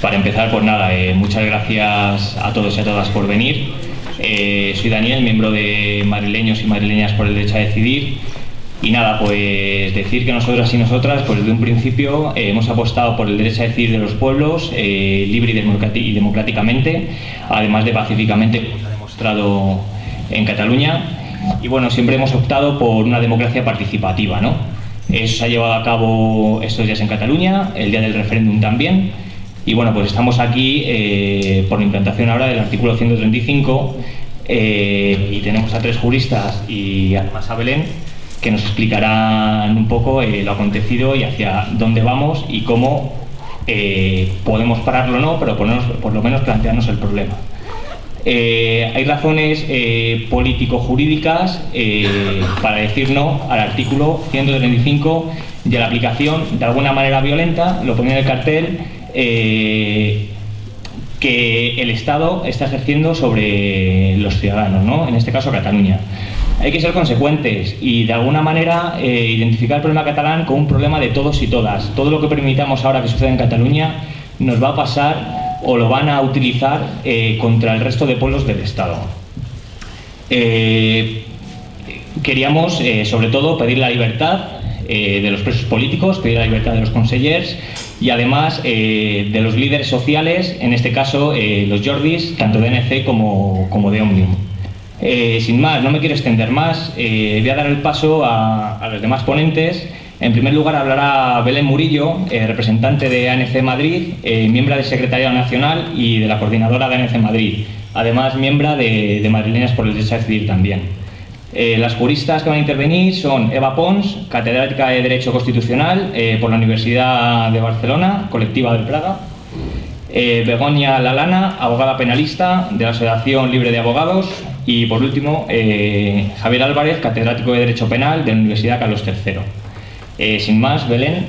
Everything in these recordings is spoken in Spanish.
Para empezar, pues nada, muchas gracias a todos y a todas por venir. Soy Daniel, miembro de Madrileños y Madrileñas por el Derecho a Decidir. Y nada, pues decir que nosotras y nosotras, pues desde un principio hemos apostado por el derecho a decidir de los pueblos, libre y democráticamente, además de pacíficamente, como se ha demostrado en Cataluña. Y bueno, siempre hemos optado por una democracia participativa, ¿no? Eso se ha llevado a cabo estos días en Cataluña, el día del referéndum también. Y bueno, pues estamos aquí por la implantación ahora del artículo 135 y tenemos a 3 juristas y además a Belén, que nos explicarán un poco lo acontecido y hacia dónde vamos y cómo podemos pararlo o no, pero por lo menos plantearnos el problema. Hay razones político-jurídicas para decir no al artículo 135 y a la aplicación de alguna manera violenta, lo ponía en el cartel, que el Estado está ejerciendo sobre los ciudadanos, ¿no? En este caso Cataluña. Hay que ser consecuentes y de alguna manera identificar el problema catalán como un problema de todos y todas. Todo lo que permitamos ahora que suceda en Cataluña nos va a pasar o lo van a utilizar contra el resto de pueblos del Estado. Queríamos, sobre todo, pedir la libertad de los presos políticos, pedir la libertad de los consellers y además de los líderes sociales, en este caso los Jordis, tanto de ANC como de Òmnium. Sin más, no me quiero extender más, voy a dar el paso a los demás ponentes. En primer lugar hablará Belén Murillo, representante de ANC Madrid, miembro del Secretariado Nacional y de la Coordinadora de ANC Madrid, además miembro de Madrileñas por el Derecho a Decidir también. Las juristas que van a intervenir son Eva Pons, catedrática de Derecho Constitucional por la Universidad de Barcelona, colectiva del Praga. Begoña Lalana, abogada penalista de la Asociación Libre de Abogados. Y por último, Javier Álvarez, catedrático de Derecho Penal de la Universidad Carlos III. Sin más, Belén,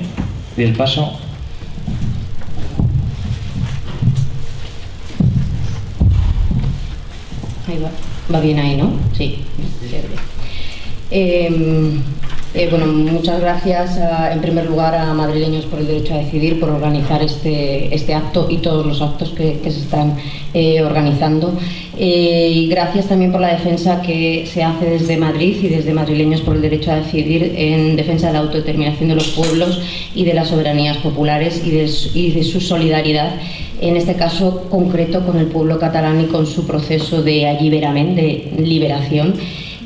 doy el paso. Ahí va bien ahí, ¿no? Sí. Bueno, muchas gracias en primer lugar a Madrileños por el Derecho a Decidir por organizar este acto y todos los actos que se están organizando. Y gracias también por la defensa que se hace desde Madrid y desde Madrileños por el Derecho a Decidir en defensa de la autodeterminación de los pueblos y de las soberanías populares y de su solidaridad, en este caso concreto con el pueblo catalán y con su proceso de alliberament, de liberación,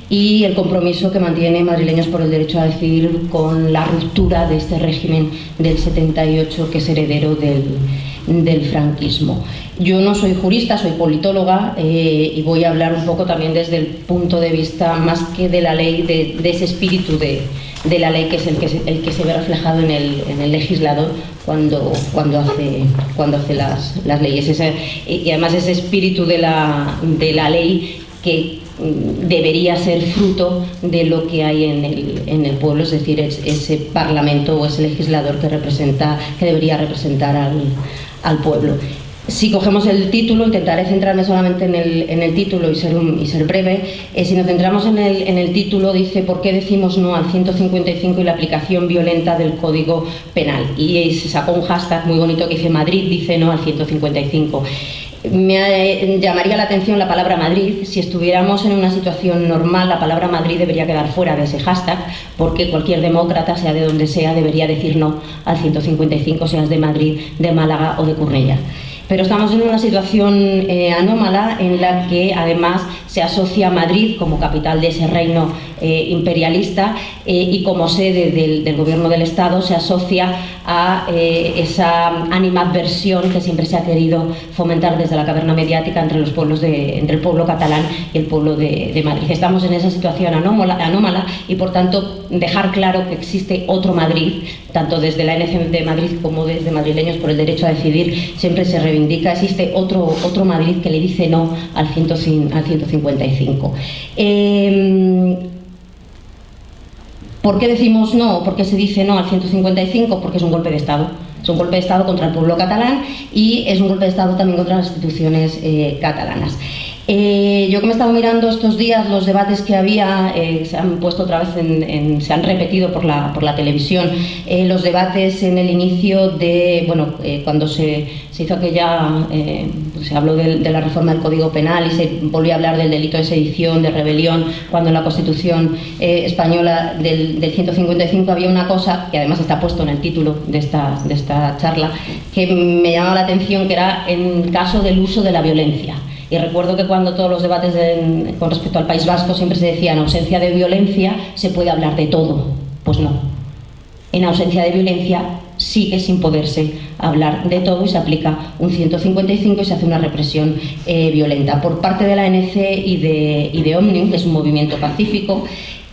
y el compromiso que mantiene Madrileños por el Derecho a Decidir con la ruptura de este régimen del 78 que es heredero del franquismo. Yo no soy jurista, soy politóloga y voy a hablar un poco también desde el punto de vista más que de la ley, de ese espíritu de la ley que es el que se ve reflejado en el legislador cuando hace las leyes. Y además ese espíritu de la ley que debería ser fruto de lo que hay en el pueblo, es decir, ese parlamento o ese legislador que debería representar al pueblo. Si cogemos el título, intentaré centrarme solamente en el título y ser breve. Si nos centramos en el título, dice ¿por qué decimos no al 155 y la aplicación violenta del Código Penal? Y se sacó un hashtag muy bonito que dice Madrid dice no al 155. Me llamaría la atención la palabra Madrid. Si estuviéramos en una situación normal, la palabra Madrid debería quedar fuera de ese hashtag, porque cualquier demócrata, sea de donde sea, debería decir no al 155, seas de Madrid, de Málaga o de Cornellá. Pero estamos en una situación anómala en la que además se asocia Madrid como capital de ese reino imperialista y como sede del gobierno del Estado se asocia a esa animadversión que siempre se ha querido fomentar desde la caverna mediática entre el pueblo catalán y el pueblo de Madrid. Estamos en esa situación anómala y por tanto dejar claro que existe otro Madrid, tanto desde la ANC de Madrid como desde Madrileños por el Derecho a Decidir, siempre se reivindica, existe otro Madrid que le dice no al 155. ¿Por qué decimos no? ¿Por qué se dice no al 155? Porque es un golpe de Estado. Es un golpe de Estado contra el pueblo catalán y es un golpe de Estado también contra las instituciones catalanas. Yo que me he estado mirando estos días los debates que había, se han puesto otra vez, se han repetido por la televisión, los debates en el inicio de, bueno, cuando se hizo aquella, se habló de la reforma del Código Penal y se volvió a hablar del delito de sedición, de rebelión, cuando en la Constitución española del 155 había una cosa, que además está puesto en el título de esta charla, que me llamaba la atención, que era en caso del uso de la violencia. Y recuerdo que cuando todos los debates con respecto al País Vasco siempre se decía en ausencia de violencia se puede hablar de todo. Pues no. En ausencia de violencia sigue sin poderse hablar de todo y se aplica un 155 y se hace una represión violenta. Por parte de la ANC y de Òmnium, que es un movimiento pacífico,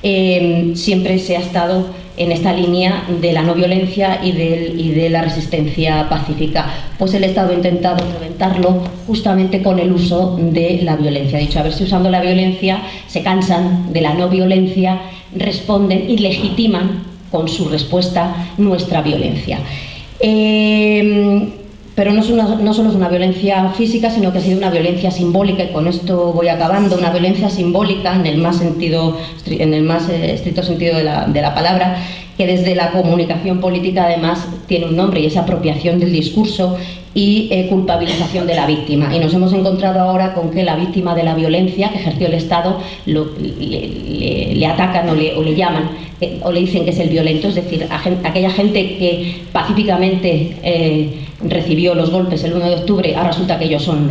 siempre se ha estado en esta línea de la no violencia y de la resistencia pacífica. Pues el Estado ha intentado reventarlo justamente con el uso de la violencia. Ha dicho, a ver si usando la violencia se cansan de la no violencia, responden y legitiman con su respuesta nuestra violencia. Pero no solo es una violencia física, sino que ha sido una violencia simbólica, y con esto voy acabando, una violencia simbólica en el más estricto sentido de la palabra, que desde la comunicación política además tiene un nombre, y es apropiación del discurso y culpabilización de la víctima. Y nos hemos encontrado ahora con que la víctima de la violencia que ejerció el Estado le atacan o le llaman o le dicen que es el violento, es decir, aquella gente que pacíficamente recibió los golpes el 1 de octubre, ahora resulta que ellos son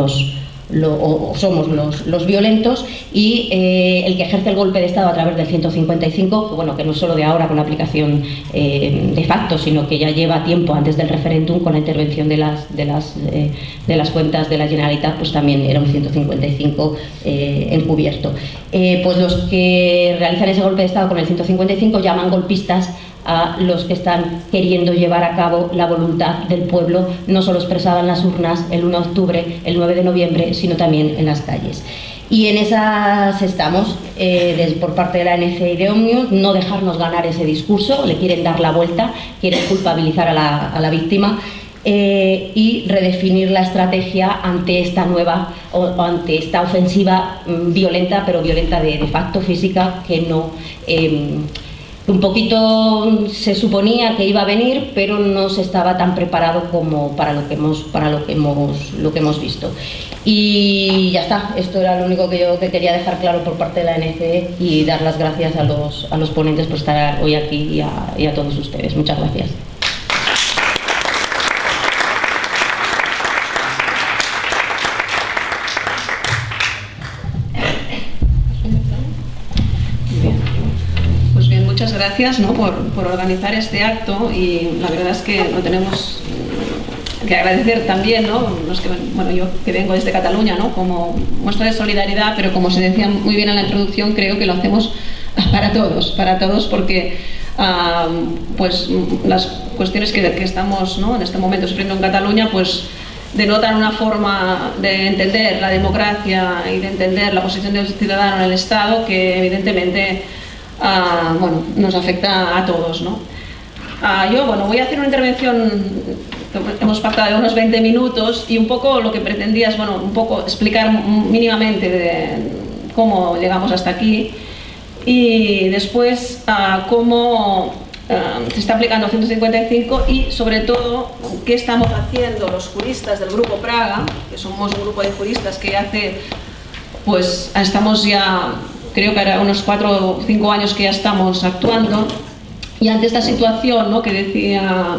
somos los violentos, y el que ejerce el golpe de Estado a través del 155, que, bueno, que no es solo de ahora con aplicación de facto, sino que ya lleva tiempo antes del referéndum con la intervención de las cuentas de la Generalitat, pues también era un 155 encubierto. Pues los que realizan ese golpe de Estado con el 155 llaman golpistas a los que están queriendo llevar a cabo la voluntad del pueblo, no solo expresada en las urnas el 1 de octubre, el 9 de noviembre, sino también en las calles. Y en esas estamos, por parte de la ANC y de Òmnium, no dejarnos ganar ese discurso, le quieren dar la vuelta, quieren culpabilizar a la víctima, y redefinir la estrategia ante esta nueva, o ante esta ofensiva violenta, pero violenta de facto, física, que no... un poquito se suponía que iba a venir, pero no se estaba tan preparado como para lo que hemos visto. Y ya está, esto era lo único que yo quería dejar claro por parte de la ANC, y dar las gracias a los ponentes por estar hoy aquí y a todos ustedes. Muchas gracias. Muchas gracias, ¿no?, por organizar este acto, y la verdad es que lo tenemos que agradecer también, ¿no?, yo que vengo desde Cataluña, ¿no?, como muestra de solidaridad, pero como se decía muy bien en la introducción, creo que lo hacemos para todos, porque pues las cuestiones que estamos, ¿no?, en este momento sufriendo en Cataluña, pues denotan una forma de entender la democracia y de entender la posición del ciudadano en el Estado que evidentemente nos afecta a todos, ¿no? Yo voy a hacer una intervención, hemos pactado de unos 20 minutos, y un poco lo que pretendía es un poco explicar mínimamente de cómo llegamos hasta aquí, y después cómo se está aplicando el 155, y sobre todo qué estamos haciendo los juristas del Grupo Praga, que somos un grupo de juristas que estamos ya, creo que era unos 4 o 5 años que ya estamos actuando, y ante esta situación, ¿no?, que decía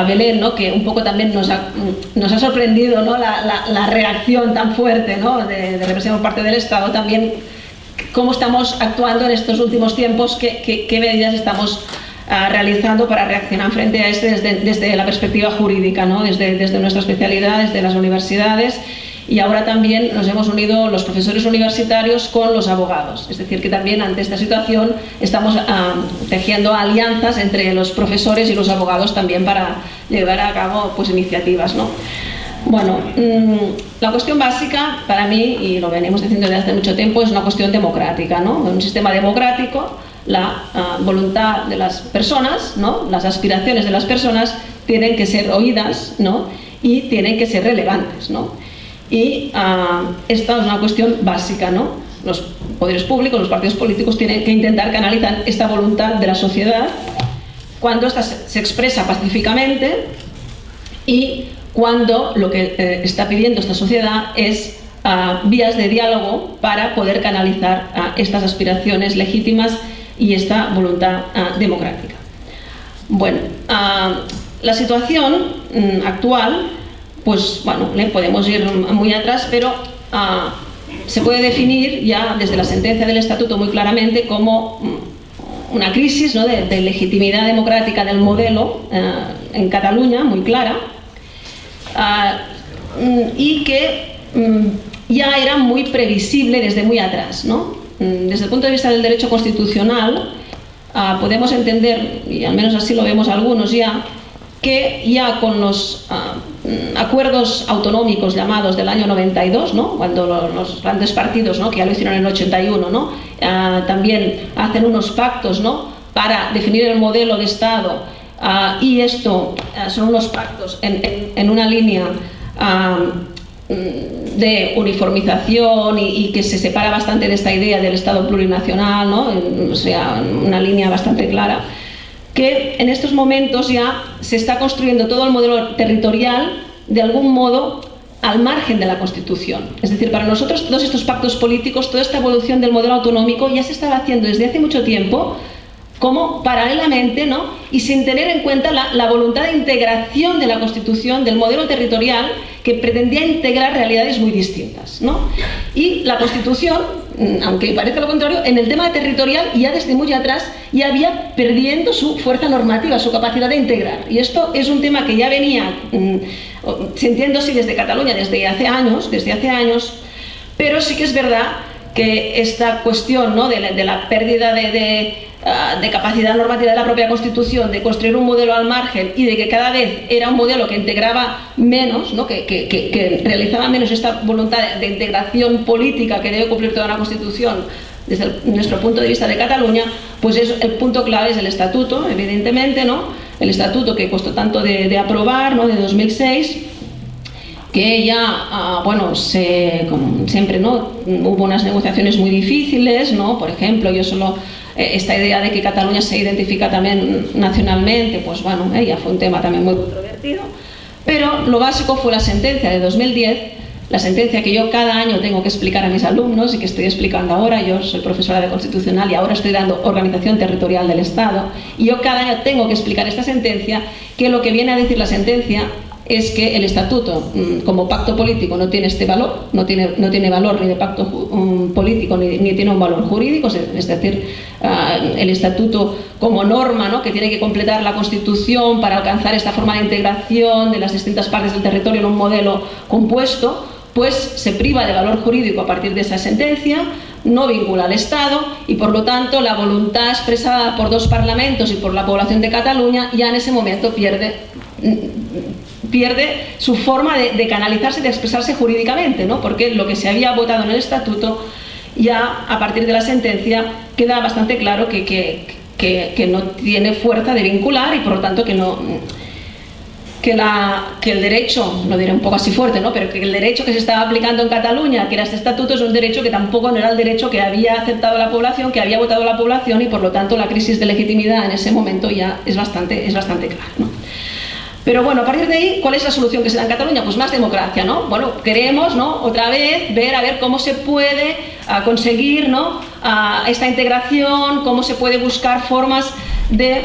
Belén, ¿no?, que un poco también nos ha sorprendido, ¿no?, la reacción tan fuerte, ¿no?, de represión por parte del Estado, también cómo estamos actuando en estos últimos tiempos, qué medidas estamos realizando para reaccionar frente a desde la perspectiva jurídica, ¿no?, desde nuestra especialidad, desde las universidades. Y ahora también nos hemos unido los profesores universitarios con los abogados. Es decir, que también ante esta situación estamos tejiendo alianzas entre los profesores y los abogados también para llevar a cabo iniciativas, ¿no? Bueno, la cuestión básica para mí, y lo venimos diciendo desde hace mucho tiempo, es una cuestión democrática, ¿no? En un sistema democrático, la voluntad de las personas, ¿no?, las aspiraciones de las personas tienen que ser oídas, ¿no?, y tienen que ser relevantes, ¿no? y esta es una cuestión básica, ¿no? Los poderes públicos, los partidos políticos tienen que intentar canalizar esta voluntad de la sociedad cuando esta se expresa pacíficamente y cuando lo que está pidiendo esta sociedad es vías de diálogo para poder canalizar estas aspiraciones legítimas y esta voluntad democrática. Bueno, la situación actual, pues bueno, podemos ir muy atrás, pero se puede definir ya desde la sentencia del Estatuto muy claramente como una crisis, ¿no?, de legitimidad democrática del modelo en Cataluña, muy clara, y que ya era muy previsible desde muy atrás, ¿no? Desde el punto de vista del derecho constitucional, podemos entender, y al menos así lo vemos algunos ya, que ya con los acuerdos autonómicos llamados del año 92, ¿no?, cuando los grandes partidos, ¿no?, que ya lo hicieron en el 81, ¿no?, también hacen unos pactos, ¿no?, para definir el modelo de Estado, y esto son unos pactos en una línea de uniformización y que se separa bastante de esta idea del Estado plurinacional, ¿no?, o sea, una línea bastante clara, que en estos momentos ya se está construyendo todo el modelo territorial de algún modo al margen de la Constitución. Es decir, para nosotros todos estos pactos políticos, toda esta evolución del modelo autonómico ya se estaba haciendo desde hace mucho tiempo, como paralelamente, ¿no?, y sin tener en cuenta la voluntad de integración de la Constitución, del modelo territorial, que pretendía integrar realidades muy distintas, ¿no? Y la Constitución, aunque parezca lo contrario, en el tema territorial ya desde muy atrás ya había perdiendo su fuerza normativa, su capacidad de integrar. Y esto es un tema que ya venía sintiéndose desde Cataluña desde hace años, pero sí que es verdad que esta cuestión, ¿no?, de la pérdida de capacidad normativa de la propia Constitución, de construir un modelo al margen y de que cada vez era un modelo que integraba menos, ¿no?, que realizaba menos esta voluntad de integración política que debe cumplir toda la Constitución desde nuestro punto de vista de Cataluña, pues el punto clave es el Estatuto, evidentemente, ¿no?, el Estatuto que costó tanto de aprobar, ¿no?, de 2006, que ya, bueno, como siempre, ¿no?, hubo unas negociaciones muy difíciles, ¿no? Por ejemplo, esta idea de que Cataluña se identifica también nacionalmente, pues bueno, ya fue un tema también muy controvertido, pero lo básico fue la sentencia de 2010, la sentencia que yo cada año tengo que explicar a mis alumnos y que estoy explicando ahora. Yo soy profesora de Constitucional y ahora estoy dando Organización Territorial del Estado, y yo cada año tengo que explicar esta sentencia, que lo que viene a decir la sentencia es que el Estatuto como pacto político no tiene este valor, no tiene valor ni de pacto político ni tiene un valor jurídico, es decir, el Estatuto como norma, ¿no?, que tiene que completar la Constitución para alcanzar esta forma de integración de las distintas partes del territorio en un modelo compuesto, pues se priva de valor jurídico a partir de esa sentencia, no vincula al Estado y por lo tanto la voluntad expresada por dos parlamentos y por la población de Cataluña ya en ese momento pierde su forma de canalizarse, de expresarse jurídicamente, ¿no?, porque lo que se había votado en el Estatuto ya a partir de la sentencia queda bastante claro que no tiene fuerza de vincular y por lo tanto que el derecho, lo diré un poco así fuerte, ¿no?, pero que el derecho que se estaba aplicando en Cataluña, que era este Estatuto, es un derecho que tampoco no era el derecho que había aceptado la población, que había votado la población, y por lo tanto la crisis de legitimidad en ese momento ya es bastante clara, ¿no? Pero bueno, a partir de ahí, ¿cuál es la solución que se da en Cataluña? Pues más democracia, ¿no? Bueno, queremos, ¿no?, otra vez ver cómo se puede conseguir, ¿no?, esta integración, cómo se puede buscar formas de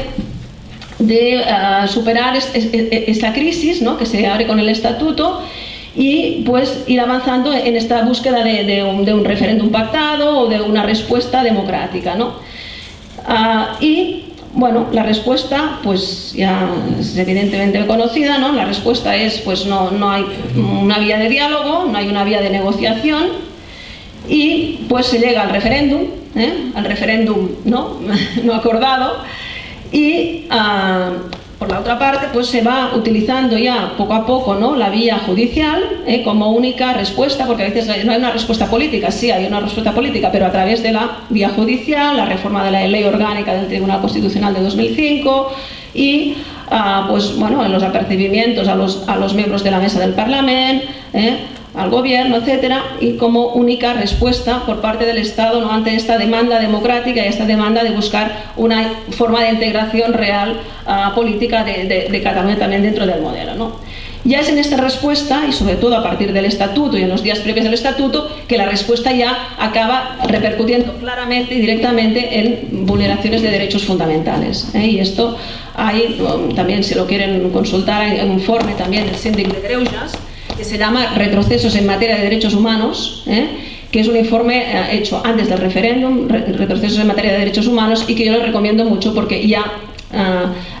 superar esta crisis, ¿no?, que se abre con el Estatuto, y pues ir avanzando en esta búsqueda de un referéndum pactado o de una respuesta democrática, ¿no? Y bueno, la respuesta pues ya es evidentemente conocida, ¿no? La respuesta es pues no hay una vía de diálogo, no hay una vía de negociación, y pues se llega al referéndum, no acordado, y por la otra parte pues se va utilizando ya poco a poco, ¿no?, la vía judicial como única respuesta, porque a veces no hay una respuesta política, sí hay una respuesta política, pero a través de la vía judicial, la reforma de la ley orgánica del Tribunal Constitucional de 2005 y pues bueno, en los apercibimientos a los miembros de la mesa del Parlamento, al gobierno, etcétera, y como única respuesta por parte del Estado, ¿no?, ante esta demanda democrática y esta demanda de buscar una forma de integración real política de Cataluña también dentro del modelo, ¿no? Ya es en esta respuesta, y sobre todo a partir del Estatuto y en los días previos del Estatuto, que la respuesta ya acaba repercutiendo claramente y directamente en vulneraciones de derechos fundamentales, ¿eh? Y esto hay, también si lo quieren consultar, hay un informe también del Síndic de Greuges, que se llama Retrocesos en materia de derechos humanos, que es un informe hecho antes del referéndum, Retrocesos en materia de derechos humanos, y que yo lo recomiendo mucho porque ya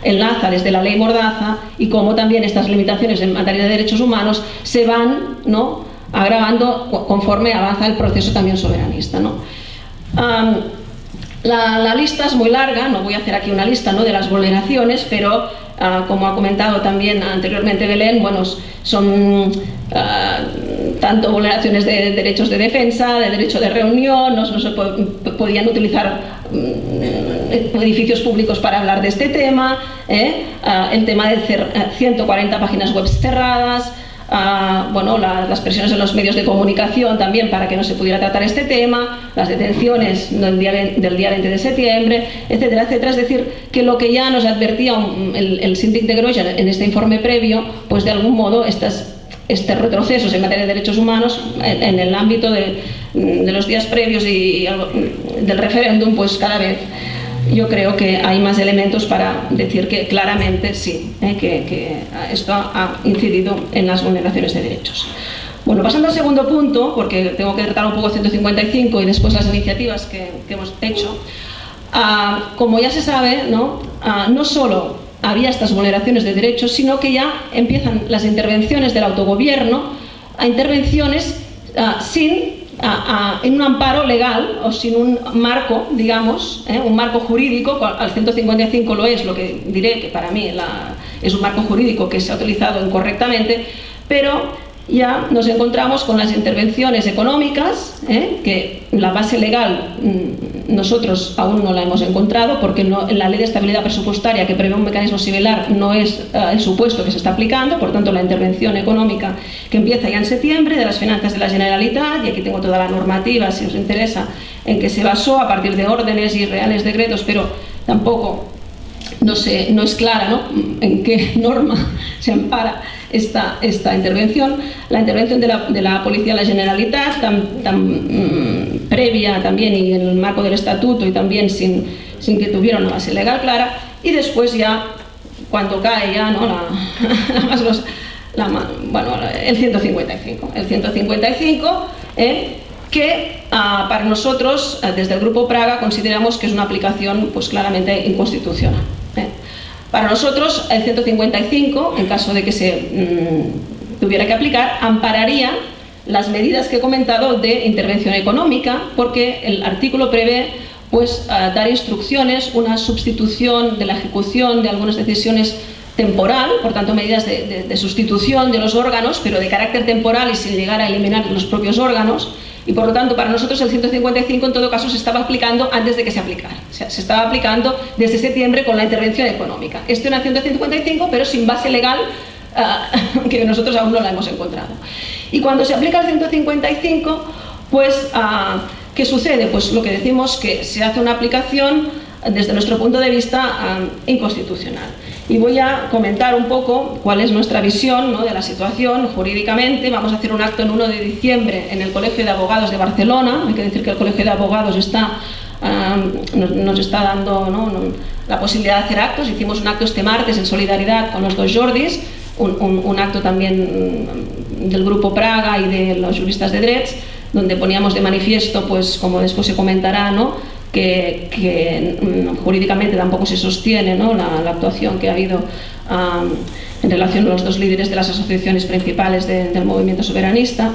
enlaza desde la ley Mordaza y cómo también estas limitaciones en materia de derechos humanos se van, ¿no?, agravando conforme avanza el proceso también soberanista, ¿no? La lista es muy larga, no voy a hacer aquí una lista, ¿no?, de las vulneraciones, pero como ha comentado también anteriormente Belén, bueno, son tanto vulneraciones de derechos de defensa, de derecho de reunión, no se podían utilizar edificios públicos para hablar de este tema, el tema de 140 páginas web cerradas, bueno, las presiones en los medios de comunicación también para que no se pudiera tratar este tema, las detenciones del día 20 de septiembre, etcétera, etcétera. Es decir, que lo que ya nos advertía el Síndic de Greuges en este informe previo, pues de algún modo estos retrocesos en materia de derechos humanos en el ámbito de los días previos y del referéndum, pues cada vez yo creo que hay más elementos para decir que claramente sí, que esto ha incidido en las vulneraciones de derechos. Bueno, pasando al segundo punto, porque tengo que tratar un poco el 155 y después las iniciativas que hemos hecho, como ya se sabe, ¿no?, no solo había estas vulneraciones de derechos, sino que ya empiezan las intervenciones del autogobierno a intervenciones en un amparo legal o sin un marco, digamos, un marco jurídico. Al 155 lo es, lo que diré que para mí es un marco jurídico que se ha utilizado incorrectamente, pero ya nos encontramos con las intervenciones económicas, que la base legal nosotros aún no la hemos encontrado, porque en la ley de estabilidad presupuestaria, que prevé un mecanismo similar, no es el supuesto que se está aplicando. Por tanto, la intervención económica que empieza ya en septiembre de las finanzas de la Generalitat, y aquí tengo toda la normativa si os interesa, en que se basó a partir de órdenes y reales decretos, pero tampoco no es clara, ¿no?, en qué norma se ampara esta intervención. La intervención de la Policía de la Generalitat, previa también y en el marco del Estatuto y también sin que tuviera una base legal clara, y después ya cuando cae ya, ¿no?, el 155. El 155, que para nosotros, desde el Grupo Praga, consideramos que es una aplicación pues claramente inconstitucional. Para nosotros, el 155, en caso de que se tuviera que aplicar, ampararía las medidas que he comentado de intervención económica, porque el artículo prevé pues dar instrucciones, una sustitución de la ejecución de algunas decisiones temporal, por tanto medidas de sustitución de los órganos, pero de carácter temporal y sin llegar a eliminar los propios órganos. Y por lo tanto, para nosotros el 155 en todo caso se estaba aplicando antes de que se aplicara. O sea, se estaba aplicando desde septiembre con la intervención económica. Esto era 155, pero sin base legal, que nosotros aún no la hemos encontrado. Y cuando se aplica el 155, pues, ¿qué sucede? Pues lo que decimos, que se hace una aplicación, desde nuestro punto de vista, inconstitucional. Y voy a comentar un poco cuál es nuestra visión, ¿no?, de la situación jurídicamente. Vamos a hacer un acto el 1 de diciembre en el Colegio de Abogados de Barcelona. Hay que decir que el Colegio de Abogados nos está dando, ¿no?, la posibilidad de hacer actos. Hicimos un acto este martes en solidaridad con los dos Jordis, un acto también del Grupo Praga y de los juristas de Drets, donde poníamos de manifiesto, pues como después se comentará, ¿no?, que jurídicamente tampoco se sostiene, ¿no?, la actuación que ha habido en relación a los dos líderes de las asociaciones principales del movimiento soberanista.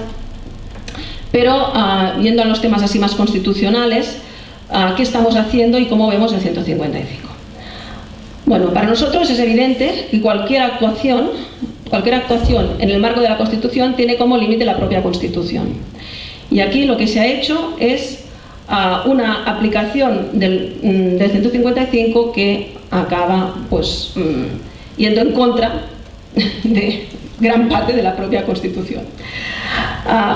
Pero yendo a los temas así más constitucionales, ¿qué estamos haciendo y cómo vemos el 155? Bueno, para nosotros es evidente que cualquier actuación en el marco de la Constitución tiene como límite la propia Constitución. Y aquí lo que se ha hecho es una aplicación del 155 que acaba pues yendo en contra de gran parte de la propia Constitución.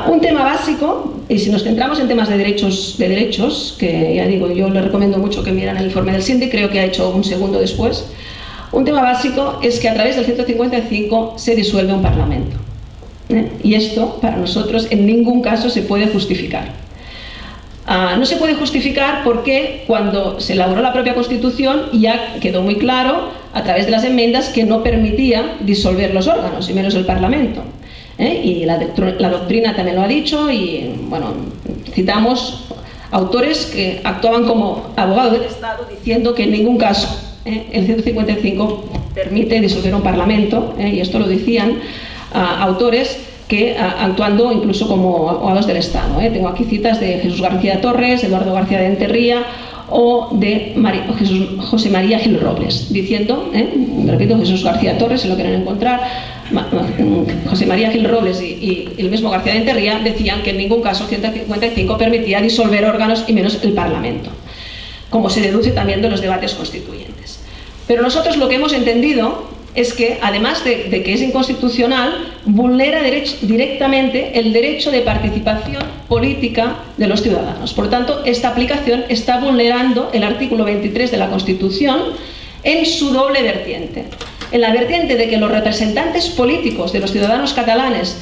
Un tema básico, y si nos centramos en temas de derechos, que ya digo, yo les recomiendo mucho que miren el informe del síndic, creo que ha hecho un segundo después. Un tema básico es que a través del 155 se disuelve un parlamento. Y esto, para nosotros, en ningún caso se puede justificar. No se puede justificar porque cuando se elaboró la propia Constitución ya quedó muy claro, a través de las enmiendas, que no permitía disolver los órganos, y menos el Parlamento. Y la doctrina también lo ha dicho, y bueno, citamos autores que actuaban como abogados del Estado diciendo que en ningún caso el 155 permite disolver un Parlamento, y esto lo decían autores que actuando incluso como abogados del Estado. Tengo aquí citas de Jesús García Torres, Eduardo García de Enterría o de José María Gil Robles, diciendo, repito, Jesús García Torres, si lo quieren encontrar, José María Gil Robles y el mismo García de Enterría decían que en ningún caso el 155 permitía disolver órganos y menos el Parlamento, como se deduce también de los debates constituyentes. Pero nosotros lo que hemos entendido es que, además de que es inconstitucional, vulnera directamente el derecho de participación política de los ciudadanos. Por tanto, esta aplicación está vulnerando el artículo 23 de la Constitución en su doble vertiente. En la vertiente de que los representantes políticos de los ciudadanos catalanes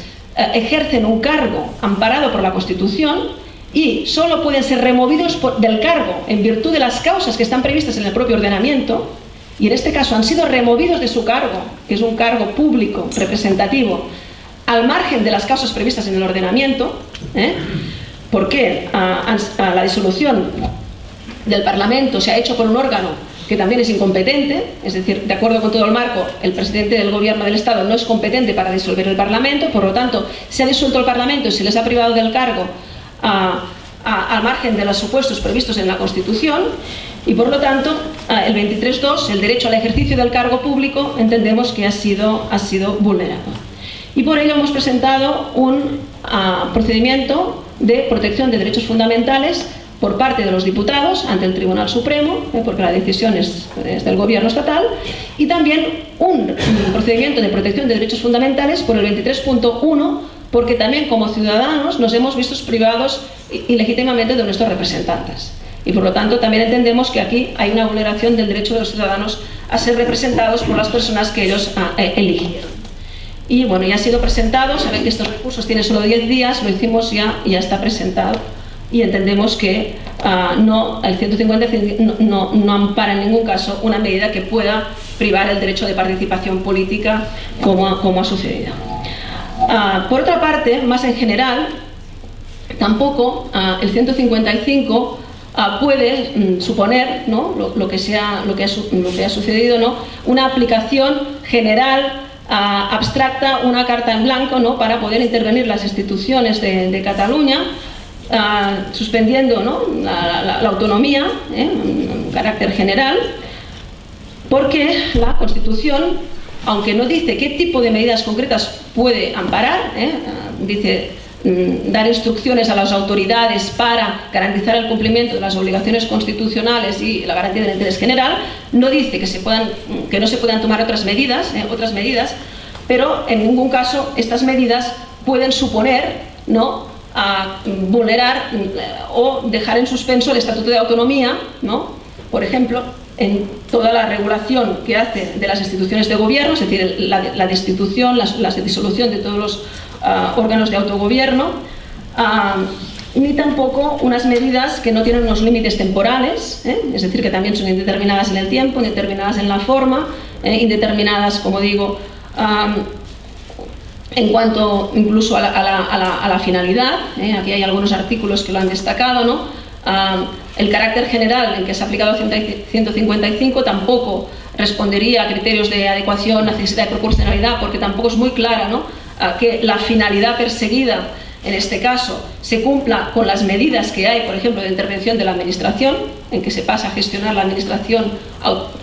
ejercen un cargo amparado por la Constitución y solo pueden ser removidos del cargo en virtud de las causas que están previstas en el propio ordenamiento, y en este caso han sido removidos de su cargo, que es un cargo público, representativo, al margen de las causas previstas en el ordenamiento, porque la disolución del Parlamento se ha hecho por un órgano que también es incompetente, es decir, de acuerdo con todo el marco, el presidente del Gobierno del Estado no es competente para disolver el Parlamento, por lo tanto, se ha disuelto el Parlamento y se les ha privado del cargo al margen de los supuestos previstos en la Constitución, y por lo tanto el 23.2, el derecho al ejercicio del cargo público, entendemos que ha sido vulnerado. Y por ello hemos presentado un procedimiento de protección de derechos fundamentales por parte de los diputados ante el Tribunal Supremo, porque la decisión es del Gobierno estatal, y también un procedimiento de protección de derechos fundamentales por el 23.1, porque también como ciudadanos nos hemos visto privados ilegítimamente de nuestros representantes. Y por lo tanto también entendemos que aquí hay una vulneración del derecho de los ciudadanos a ser representados por las personas que ellos eligieron. Y bueno, ya ha sido presentado, saben que estos recursos tienen solo 10 días, lo hicimos ya y ya está presentado. Y entendemos que el 155 no ampara en ningún caso una medida que pueda privar el derecho de participación política como ha sucedido. Por otra parte, más en general, tampoco el 155 puede suponer, ¿no?, lo que ha sucedido, ¿no?, una aplicación general, abstracta, una carta en blanco, ¿no?, para poder intervenir las instituciones de Cataluña, suspendiendo, ¿no?, la autonomía en carácter general, porque la Constitución, aunque no dice qué tipo de medidas concretas puede amparar, dice dar instrucciones a las autoridades para garantizar el cumplimiento de las obligaciones constitucionales y la garantía del interés general, no dice que no se puedan tomar otras medidas, pero en ningún caso estas medidas pueden suponer, ¿no?, vulnerar o dejar en suspenso el Estatuto de Autonomía, ¿no?, por ejemplo, en toda la regulación que hace de las instituciones de gobierno, es decir, la destitución, la disolución de todos los órganos de autogobierno, ni tampoco unas medidas que no tienen unos límites temporales, es decir, que también son indeterminadas en el tiempo, indeterminadas en la forma, indeterminadas, como digo, en cuanto incluso a la finalidad. Aquí hay algunos artículos que lo han destacado, ¿no? El carácter general en que se ha aplicado 155 tampoco respondería a criterios de adecuación, necesidad y proporcionalidad, porque tampoco es muy clara, ¿no?, que la finalidad perseguida en este caso se cumpla con las medidas que hay, por ejemplo, de intervención de la administración, en que se pasa a gestionar la administración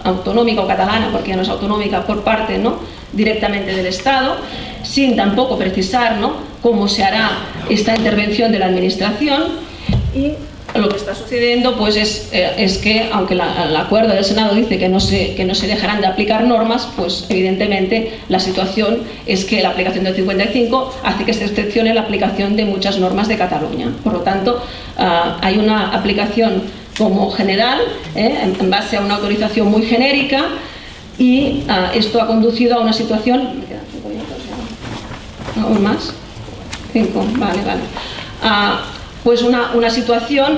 autonómica o catalana, porque ya no es autonómica, por parte, ¿no?, directamente del Estado, sin tampoco precisar, ¿no?, cómo se hará esta intervención de la administración. Y lo que está sucediendo pues es que, aunque el acuerdo del Senado dice que no se dejarán de aplicar normas, pues evidentemente la situación es que la aplicación del 55 hace que se excepcione la aplicación de muchas normas de Cataluña. Por lo tanto, hay una aplicación como general, en base a una autorización muy genérica, y esto ha conducido a una situación... ¿Me quedan 5 minutos ya? ¿Aún más? 5, vale. Pues una situación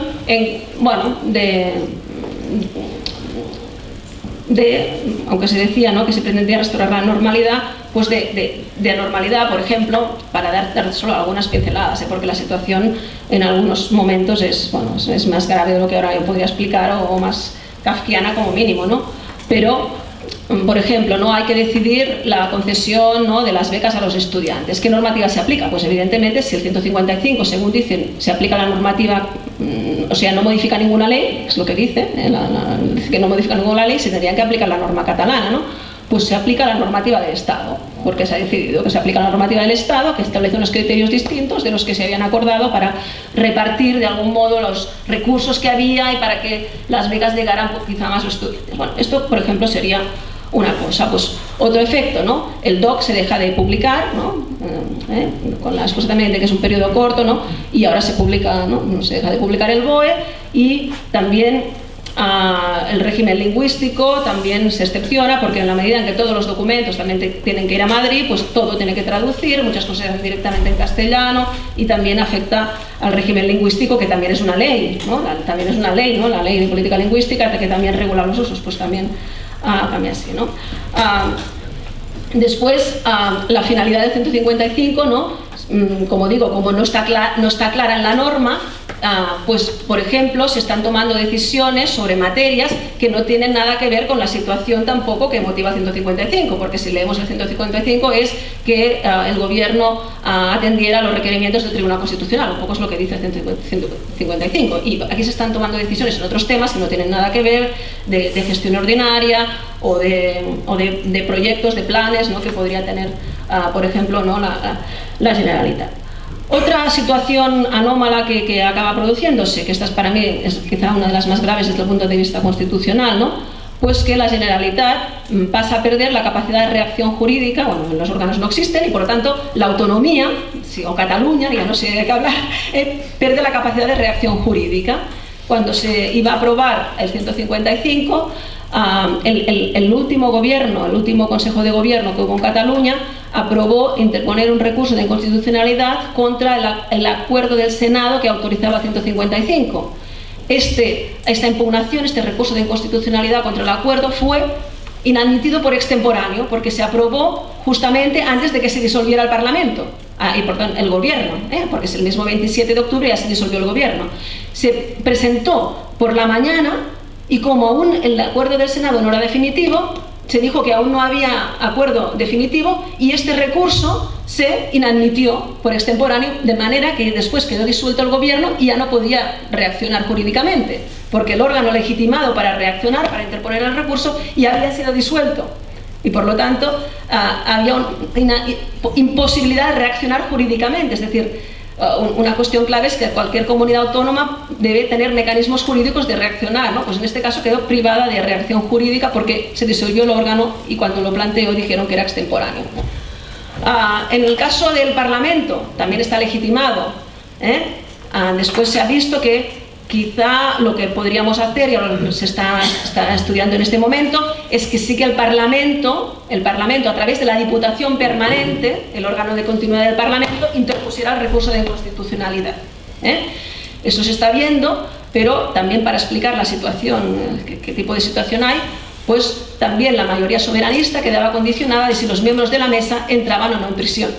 aunque se decía, ¿no?, que se pretendía restaurar la normalidad, pues de anormalidad, por ejemplo, para dar solo algunas pinceladas, porque la situación en algunos momentos es más grave de lo que ahora yo podría explicar, o más kafkiana como mínimo, ¿no? Pero, por ejemplo, no hay que decidir la concesión, ¿no?, de las becas a los estudiantes. ¿Qué normativa se aplica? Pues evidentemente, si el 155, según dicen, se aplica la normativa, o sea, no modifica ninguna ley, es lo que dice, dice que no modifica ninguna ley, se tendría que aplicar la norma catalana, ¿no? Pues se aplica la normativa del Estado, porque se ha decidido que se aplica la normativa del Estado, que establece unos criterios distintos de los que se habían acordado para repartir de algún modo los recursos que había y para que las becas llegaran quizá más a los estudiantes. Bueno, esto, por ejemplo, sería una cosa. Pues otro efecto, ¿no? El DOC se deja de publicar, ¿no? Con la excusa también de que es un periodo corto, ¿no? Y ahora se publica, ¿no? Se deja de publicar el BOE, y también el régimen lingüístico también se excepciona, porque en la medida en que todos los documentos también tienen que ir a Madrid, pues todo tiene que traducir, muchas cosas se hacen directamente en castellano, y también afecta al régimen lingüístico, que también es una ley, ¿no? También es una ley, ¿no? La ley de política lingüística, que también regula los usos, pues también cambia así, ¿no? Después, la finalidad del 155, ¿no? Como digo, como no está clara en la norma, pues, por ejemplo, se están tomando decisiones sobre materias que no tienen nada que ver con la situación tampoco que motiva el 155, porque si leemos el 155 es que el gobierno atendiera a los requerimientos del Tribunal Constitucional, un poco es lo que dice el 155, y aquí se están tomando decisiones en otros temas que no tienen nada que ver, de gestión ordinaria o de proyectos, de planes, ¿no?, que podría tener, por ejemplo, ¿no?, la Generalitat. Otra situación anómala que acaba produciéndose, que esta para mí es quizá una de las más graves desde el punto de vista constitucional, ¿no?, pues que la Generalitat pasa a perder la capacidad de reacción jurídica. Bueno, los órganos no existen y por lo tanto la autonomía, o Cataluña, ya no sé de qué hablar, pierde la capacidad de reacción jurídica. Cuando se iba a aprobar el 155, el último gobierno, el último Consejo de Gobierno que hubo en Cataluña, aprobó interponer un recurso de inconstitucionalidad contra el acuerdo del Senado que autorizaba el 155. Esta impugnación, este recurso de inconstitucionalidad contra el acuerdo, fue inadmitido por extemporáneo, porque se aprobó justamente antes de que se disolviera el Parlamento, y por tanto el gobierno, porque es el mismo 27 de octubre ya se disolvió el gobierno. Se presentó por la mañana, y como aún el acuerdo del Senado no era definitivo, se dijo que aún no había acuerdo definitivo, y este recurso se inadmitió por extemporáneo, de manera que después quedó disuelto el gobierno y ya no podía reaccionar jurídicamente, porque el órgano legitimado para reaccionar, para interponer el recurso, ya había sido disuelto, y por lo tanto había una imposibilidad de reaccionar jurídicamente. Es decir, una cuestión clave es que cualquier comunidad autónoma debe tener mecanismos jurídicos de reaccionar, ¿no? Pues en este caso quedó privada de reacción jurídica porque se disolvió el órgano, y cuando lo planteó dijeron que era extemporáneo. En el caso del Parlamento también está legitimado, después se ha visto que quizá lo que podríamos hacer, y ahora se está estudiando en este momento, es que sí que el Parlamento a través de la Diputación Permanente, el órgano de continuidad del Parlamento, interpusiera el recurso de inconstitucionalidad. Eso se está viendo, pero también para explicar la situación, qué tipo de situación hay, pues también la mayoría soberanista quedaba condicionada de si los miembros de la mesa entraban o no en prisión.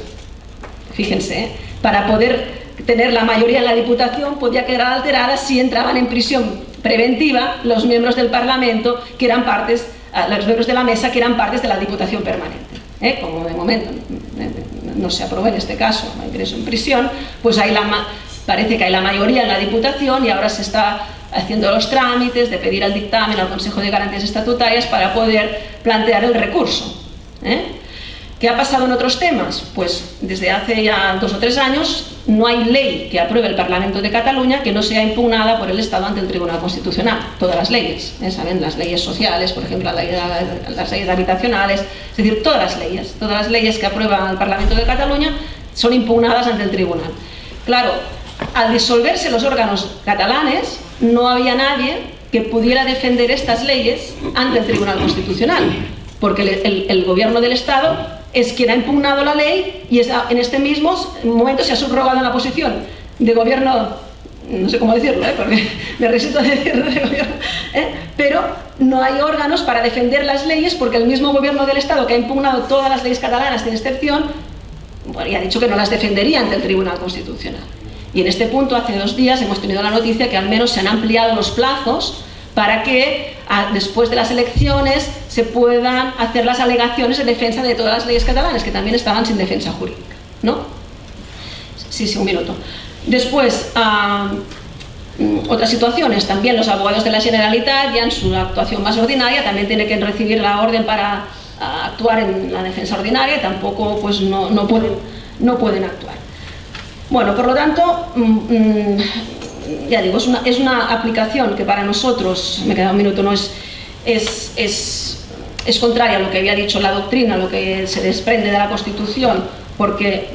Fíjense, para poder tener la mayoría en la Diputación podía quedar alterada si entraban en prisión preventiva los miembros del Parlamento, que eran partes, los miembros de la mesa que eran partes de la Diputación Permanente. Como de momento no se aprobó en este caso el ingreso en prisión, pues parece que hay la mayoría en la Diputación, y ahora se está haciendo los trámites de pedir al dictamen al Consejo de Garantías Estatutarias para poder plantear el recurso. ¿Qué ha pasado en otros temas? Pues desde hace ya 2 o 3 años no hay ley que apruebe el Parlamento de Cataluña que no sea impugnada por el Estado ante el Tribunal Constitucional. Todas las leyes, ¿saben? Las leyes sociales, por ejemplo, las leyes habitacionales, es decir, todas las leyes que aprueba el Parlamento de Cataluña son impugnadas ante el Tribunal. Claro, al disolverse los órganos catalanes, no había nadie que pudiera defender estas leyes ante el Tribunal Constitucional, porque el Gobierno del Estado es quien ha impugnado la ley y en este mismo momento se ha subrogado en la posición de gobierno, no sé cómo decirlo, porque me resisto a decirlo de gobierno, pero no hay órganos para defender las leyes porque el mismo Gobierno del Estado que ha impugnado todas las leyes catalanas sin excepción, bueno, y ha dicho que no las defendería ante el Tribunal Constitucional. Y en este punto, hace 2 días, hemos tenido la noticia que al menos se han ampliado los plazos para que después de las elecciones se puedan hacer las alegaciones en defensa de todas las leyes catalanas, que también estaban sin defensa jurídica, ¿no? Sí, un minuto. Después, otras situaciones, también los abogados de la Generalitat, ya en su actuación más ordinaria, también tienen que recibir la orden para actuar en la defensa ordinaria y tampoco pues, no pueden actuar. Bueno, por lo tanto, ya digo, es una aplicación que para nosotros, me queda un minuto, no es contraria a lo que había dicho la doctrina, lo que se desprende de la Constitución, porque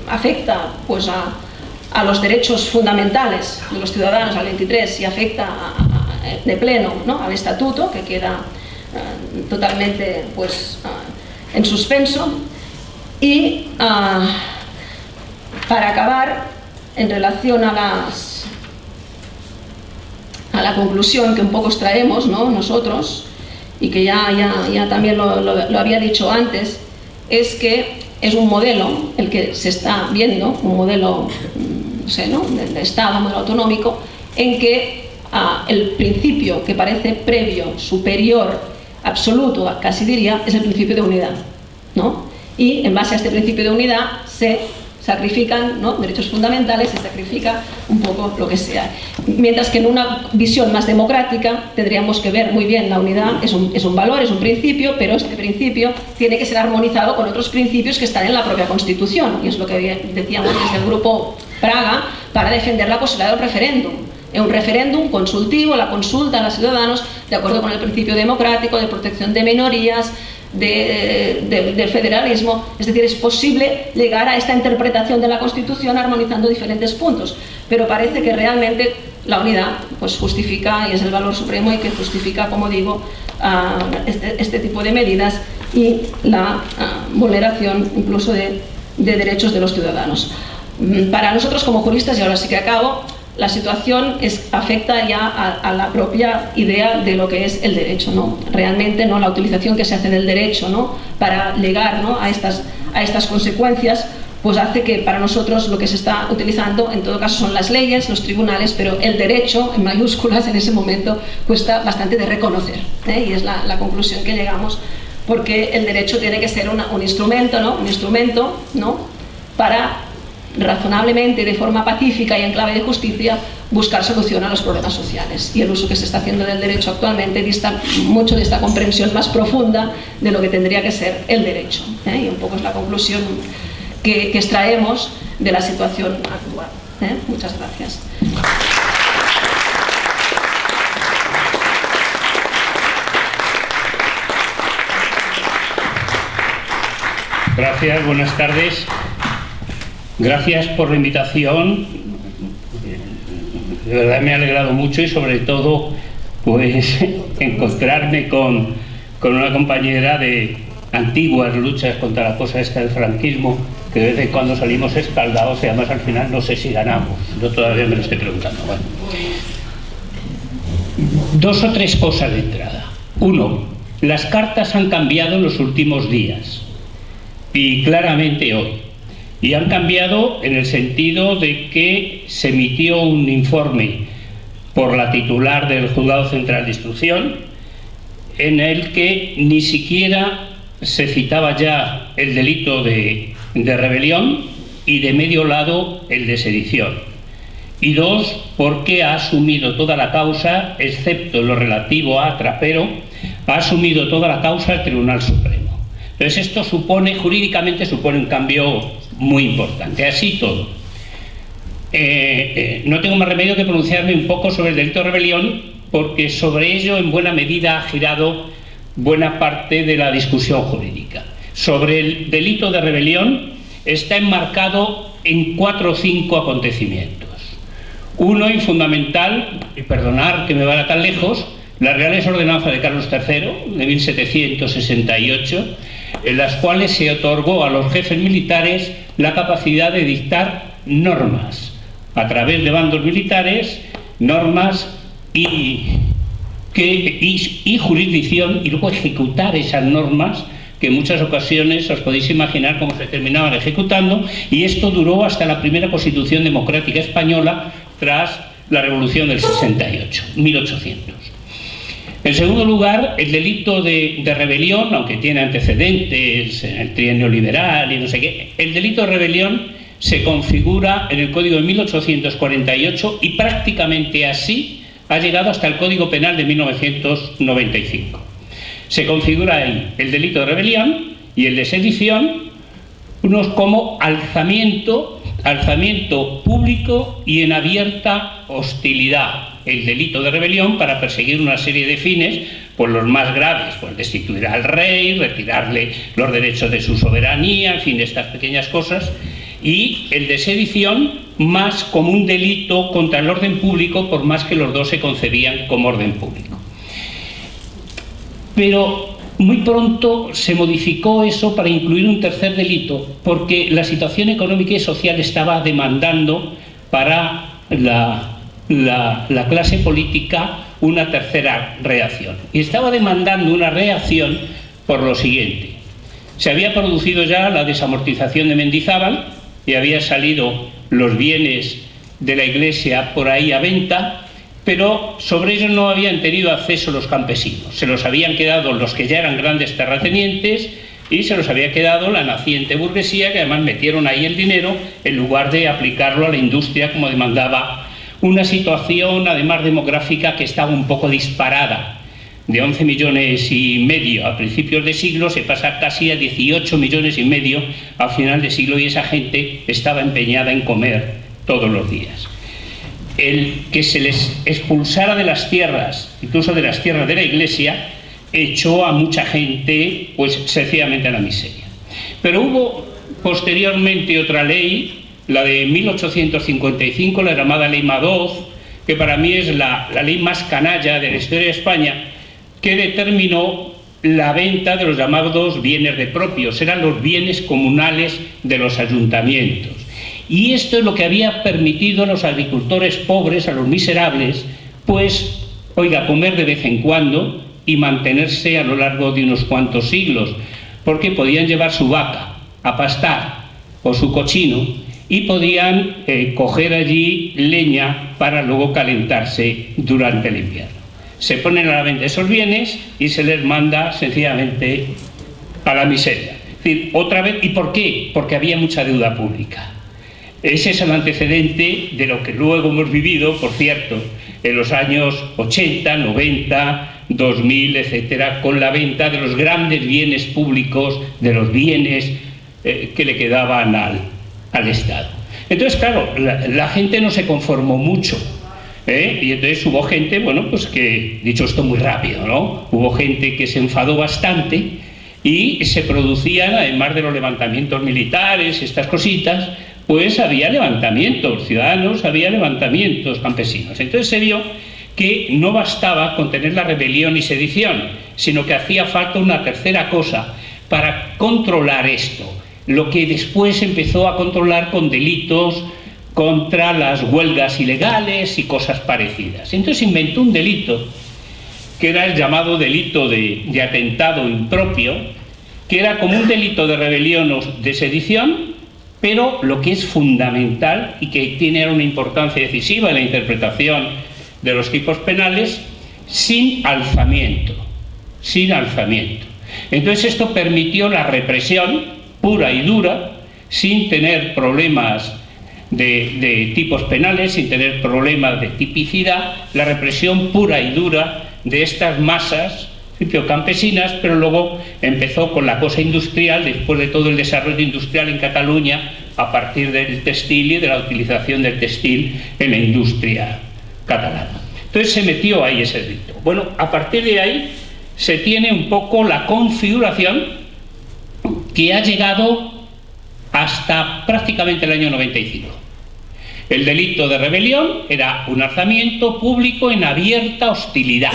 afecta pues, a los derechos fundamentales de los ciudadanos, al 23, y afecta de pleno, ¿no?, al Estatuto, que queda totalmente pues, en suspenso. Y para acabar, en relación a la conclusión que un poco extraemos, ¿no?, nosotros, y que ya también lo había dicho antes, es que es un modelo el que se está viendo, un modelo, no sé, ¿no?, de Estado, un modelo autonómico, en que el principio que parece previo, superior, absoluto, casi diría, es el principio de unidad, ¿no? Y en base a este principio de unidad se sacrifican, ¿no?, derechos fundamentales, se sacrifica un poco lo que sea. Mientras que en una visión más democrática tendríamos que ver muy bien la unidad, es un valor, es un principio, pero este principio tiene que ser armonizado con otros principios que están en la propia Constitución, y es lo que decíamos desde el Grupo Praga para defender la posibilidad del referéndum. Un referéndum consultivo, la consulta a los ciudadanos, de acuerdo con el principio democrático, de protección de minorías, del federalismo. Es decir, es posible llegar a esta interpretación de la Constitución armonizando diferentes puntos, pero parece que realmente la unidad pues justifica, y es el valor supremo, y que justifica, como digo, este tipo de medidas y la vulneración incluso de derechos de los ciudadanos. Para nosotros como juristas, y ahora sí que acabo, la situación afecta ya a la propia idea de lo que es el derecho, ¿no? Realmente, ¿no?, la utilización que se hace del derecho, ¿no?, para llegar, ¿no?, a estas consecuencias, pues hace que para nosotros lo que se está utilizando en todo caso son las leyes, los tribunales, pero el derecho, en mayúsculas, en ese momento cuesta bastante de reconocer, y es la conclusión que llegamos, porque el derecho tiene que ser un instrumento, ¿no?, para razonablemente, de forma pacífica y en clave de justicia, buscar solución a los problemas sociales. Y el uso que se está haciendo del derecho actualmente dista mucho de esta comprensión más profunda de lo que tendría que ser el derecho. Y un poco es la conclusión que extraemos de la situación actual. Muchas gracias. Gracias, buenas tardes. Gracias por la invitación, de verdad me ha alegrado mucho, y sobre todo pues encontrarme con una compañera de antiguas luchas contra la cosa esta del franquismo, que de vez en cuando salimos escaldados y además al final no sé si ganamos. Yo todavía me lo estoy preguntando. Bueno, 2 o 3 cosas de entrada. 1, las cartas han cambiado en los últimos días, y claramente hoy. Y han cambiado en el sentido de que se emitió un informe por la titular del Juzgado Central de Instrucción, en el que ni siquiera se citaba ya el delito de rebelión, y de medio lado el de sedición. Y 2, porque ha asumido toda la causa, excepto lo relativo a Trapero, ha asumido toda la causa el Tribunal Supremo. Entonces esto jurídicamente supone un cambio muy importante. Así todo. No tengo más remedio que pronunciarme un poco sobre el delito de rebelión, porque sobre ello en buena medida ha girado buena parte de la discusión jurídica. Sobre el delito de rebelión está enmarcado en 4 o 5 acontecimientos. Uno, y fundamental, y perdonar que me vaya tan lejos, las Reales Ordenanzas de Carlos III, de 1768, en las cuales se otorgó a los jefes militares la capacidad de dictar normas, a través de bandos militares, normas y jurisdicción, y luego ejecutar esas normas, que en muchas ocasiones os podéis imaginar cómo se terminaban ejecutando, y esto duró hasta la primera Constitución Democrática Española tras la Revolución del 68, 1800. En segundo lugar, el delito de rebelión, aunque tiene antecedentes en el trienio liberal y no sé qué, el delito de rebelión se configura en el Código de 1848 y prácticamente así ha llegado hasta el Código Penal de 1995. Se configura ahí el delito de rebelión y el de sedición, unos como alzamiento público y en abierta hostilidad. El delito de rebelión para perseguir una serie de fines, pues los más graves, pues destituir al rey, retirarle los derechos de su soberanía, en fin, estas pequeñas cosas, y el de sedición más como un delito contra el orden público, por más que los dos se concebían como orden público. Pero muy pronto se modificó eso para incluir un tercer delito, porque la situación económica y social estaba demandando para la clase política una tercera reacción. Y estaba demandando una reacción por lo siguiente. Se había producido ya la desamortización de Mendizábal y habían salido los bienes de la Iglesia por ahí a venta, pero sobre ellos no habían tenido acceso los campesinos. Se los habían quedado los que ya eran grandes terratenientes y se los había quedado la naciente burguesía, que además metieron ahí el dinero en lugar de aplicarlo a la industria como demandaba una situación además demográfica que estaba un poco disparada. De 11,5 millones a principios de siglo se pasa casi a 18,5 millones a final de siglo, y esa gente estaba empeñada en comer todos los días. El que se les expulsara de las tierras, incluso de las tierras de la Iglesia, echó a mucha gente pues sencillamente a la miseria. Pero hubo posteriormente otra ley, la de 1855, la llamada Ley Madoz, que para mí es la ley más canalla de la historia de España, que determinó la venta de los llamados bienes de propios, eran los bienes comunales de los ayuntamientos. Y esto es lo que había permitido a los agricultores pobres, a los miserables, pues, oiga, comer de vez en cuando y mantenerse a lo largo de unos cuantos siglos, porque podían llevar su vaca a pastar o su cochino y podían coger allí leña para luego calentarse durante el invierno. Se ponen a la venta esos bienes y se les manda sencillamente a la miseria. Es decir, otra vez, ¿y por qué? Porque había mucha deuda pública. Ese es el antecedente de lo que luego hemos vivido, por cierto, en los años 80, 90, 2000, etcétera, con la venta de los grandes bienes públicos, de los bienes que le quedaban al Estado. Entonces, claro, la gente no se conformó mucho, y entonces hubo gente, bueno, pues que, dicho esto muy rápido, ¿no? Hubo gente que se enfadó bastante y se producían, además de los levantamientos militares, estas cositas, pues había levantamientos ciudadanos, había levantamientos campesinos. Entonces se vio que no bastaba con tener la rebelión y sedición, sino que hacía falta una tercera cosa para controlar esto, lo que después empezó a controlar con delitos contra las huelgas ilegales y cosas parecidas. Entonces inventó un delito, que era el llamado delito de atentado impropio, que era como un delito de rebelión o de sedición, pero lo que es fundamental y que tiene una importancia decisiva en la interpretación de los tipos penales, sin alzamiento. Sin alzamiento. Entonces esto permitió la represión pura y dura, sin tener problemas de tipos penales, sin tener problemas de tipicidad, la represión pura y dura de estas masas principio campesinas, pero luego empezó con la cosa industrial, después de todo el desarrollo industrial en Cataluña, a partir del textil y de la utilización del textil en la industria catalana. Entonces se metió ahí ese delito. Bueno, a partir de ahí se tiene un poco la configuración que ha llegado hasta prácticamente el año 95. El delito de rebelión era un alzamiento público en abierta hostilidad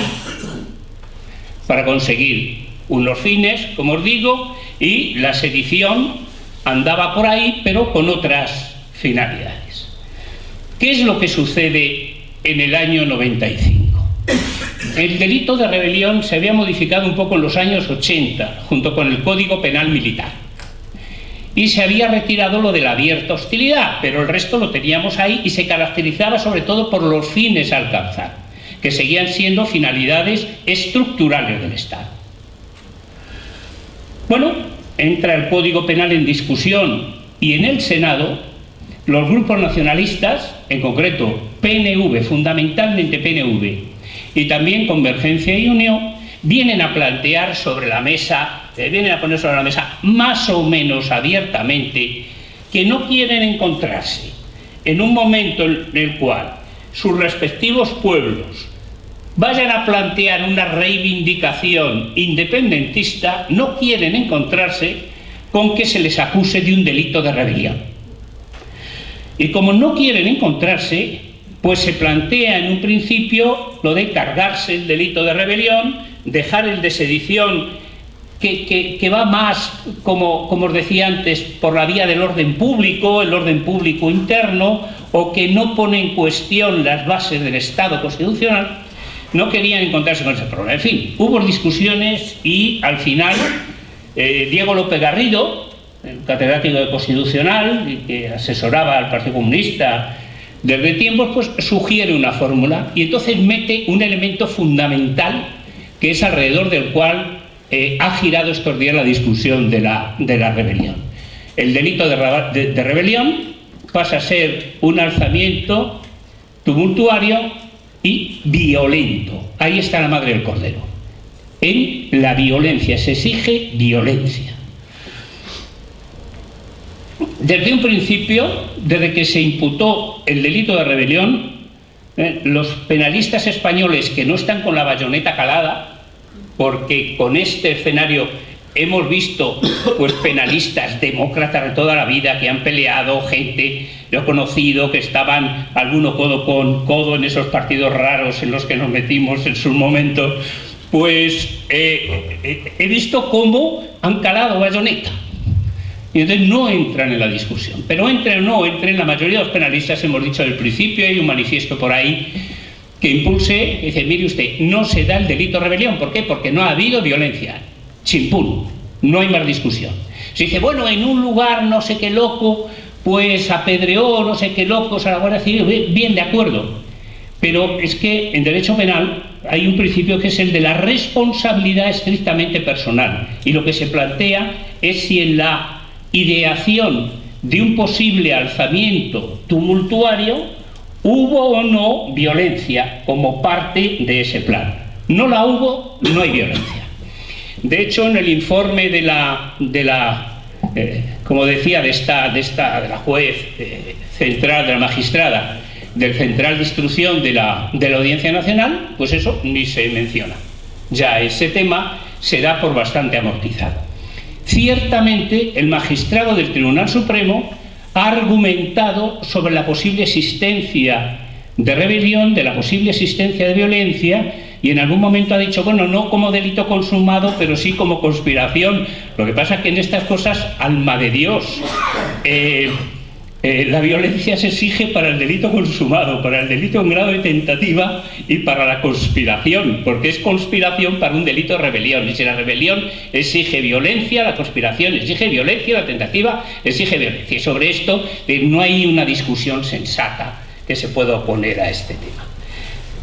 para conseguir unos fines, como os digo, y la sedición andaba por ahí, pero con otras finalidades. ¿Qué es lo que sucede en el año 95? El delito de rebelión se había modificado un poco en los años 80, junto con el Código Penal Militar. Y se había retirado lo de la abierta hostilidad, pero el resto lo teníamos ahí y se caracterizaba sobre todo por los fines a alcanzar, que seguían siendo finalidades estructurales del Estado. Bueno, entra el Código Penal en discusión y en el Senado los grupos nacionalistas, en concreto PNV, fundamentalmente PNV, y también Convergencia y Unión, vienen a plantear sobre la mesa, vienen a poner sobre la mesa más o menos abiertamente que no quieren encontrarse en un momento en el cual sus respectivos pueblos vayan a plantear una reivindicación independentista, no quieren encontrarse con que se les acuse de un delito de rebelión. Y como no quieren encontrarse, pues se plantea en un principio lo de cargarse el delito de rebelión, dejar el de sedición que va más, como os decía antes, por la vía del orden público, el orden público interno, o que no pone en cuestión las bases del Estado constitucional. No querían encontrarse con ese problema. En fin, hubo discusiones y al final Diego López Garrido, el catedrático de Constitucional y que asesoraba al Partido Comunista desde tiempos, pues sugiere una fórmula y entonces mete un elemento fundamental que es alrededor del cual ha girado estos días la discusión de la rebelión. El delito de rebelión pasa a ser un alzamiento tumultuario y violento. Ahí está la madre del cordero. En la violencia, se exige violencia. Desde un principio, desde que se imputó el delito de rebelión, los penalistas españoles que no están con la bayoneta calada, porque con este escenario hemos visto pues penalistas demócratas de toda la vida que han peleado, gente, yo he conocido que estaban alguno codo con codo en esos partidos raros en los que nos metimos en sus momentos, pues he visto cómo han calado bayoneta. Y entonces no entran en la discusión. Pero entren o no entren, la mayoría de los penalistas, hemos dicho desde el principio, hay un manifiesto por ahí que impulse, dice, mire usted, no se da el delito de rebelión. ¿Por qué? Porque no ha habido violencia. Chimpún, no hay más discusión. Se dice, bueno, en un lugar no sé qué loco, pues apedreó no sé qué locos a la Guardia Civil, bien, de acuerdo. Pero es que en derecho penal hay un principio que es el de la responsabilidad estrictamente personal. Y lo que se plantea es si en la ideación de un posible alzamiento tumultuario hubo o no violencia como parte de ese plan. No la hubo, no hay violencia. De hecho, en el informe de la como decía, de la juez central, de la magistrada del Central de Instrucción de la Audiencia Nacional, pues eso ni se menciona. Ya ese tema se da por bastante amortizado. Ciertamente, el magistrado del Tribunal Supremo ha argumentado sobre la posible existencia de rebelión, de la posible existencia de violencia, y en algún momento ha dicho, bueno, no como delito consumado, pero sí como conspiración. Lo que pasa es que en estas cosas, alma de Dios, la violencia se exige para el delito consumado, para el delito en grado de tentativa y para la conspiración, porque es conspiración para un delito de rebelión. Y si la rebelión exige violencia, la conspiración exige violencia, la tentativa exige violencia. Y sobre esto no hay una discusión sensata que se pueda oponer a este tema.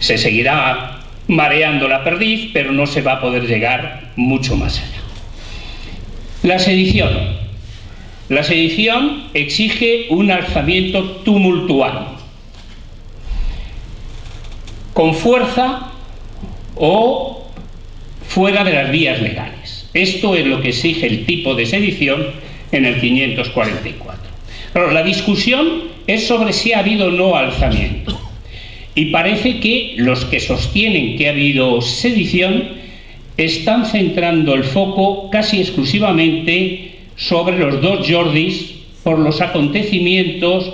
Se seguirá mareando la perdiz, pero no se va a poder llegar mucho más allá. La sedición. La sedición exige un alzamiento tumultuario, con fuerza o fuera de las vías legales. Esto es lo que exige el tipo de sedición en el 544. Pero la discusión es sobre si ha habido o no alzamiento. Y parece que los que sostienen que ha habido sedición están centrando el foco casi exclusivamente sobre los dos Jordis por los acontecimientos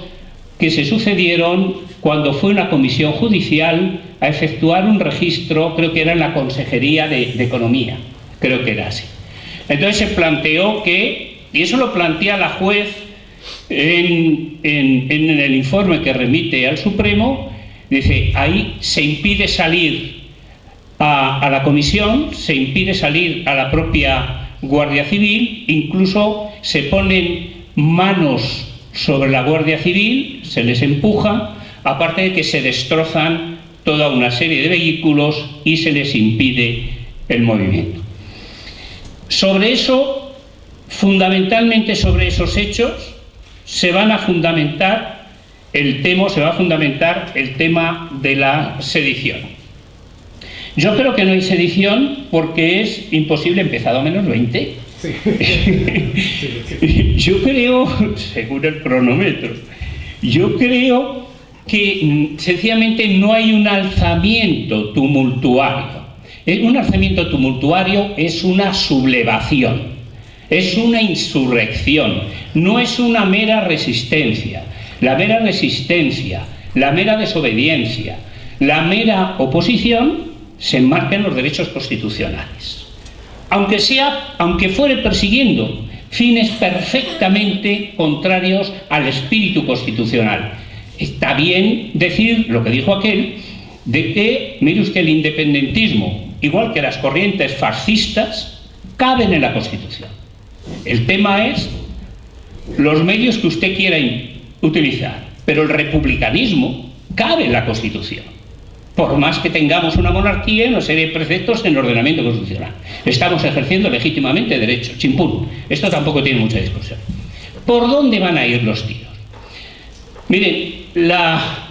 que se sucedieron cuando fue una comisión judicial a efectuar un registro, creo que era en la Consejería de Economía, creo que era así. Entonces se planteó que, y eso lo plantea la juez en el informe que remite al Supremo, dice, ahí se impide salir a la comisión, se impide salir a la propia Guardia Civil, incluso se ponen manos sobre la Guardia Civil, se les empuja, aparte de que se destrozan toda una serie de vehículos y se les impide el movimiento. Sobre eso, fundamentalmente sobre esos hechos, se va a fundamentar el tema de la sedición. Yo creo que no hay sedición porque es imposible, empezado a -20. Sí. Yo creo, según el cronómetro, yo creo que sencillamente no hay un alzamiento tumultuario. Un alzamiento tumultuario es una sublevación, es una insurrección, no es una mera resistencia. La mera resistencia, la mera desobediencia, la mera oposición se enmarca en los derechos constitucionales. Aunque fuere persiguiendo fines perfectamente contrarios al espíritu constitucional. Está bien decir lo que dijo aquel, de que, mire usted, el independentismo, igual que las corrientes fascistas, caben en la Constitución. El tema es los medios que usted quiera utilizar, pero el republicanismo cabe en la Constitución, por más que tengamos una monarquía y una serie de preceptos en el ordenamiento constitucional. Estamos ejerciendo legítimamente derechos, chimpún. Esto tampoco tiene mucha discusión. ¿Por dónde van a ir los tiros? Miren, la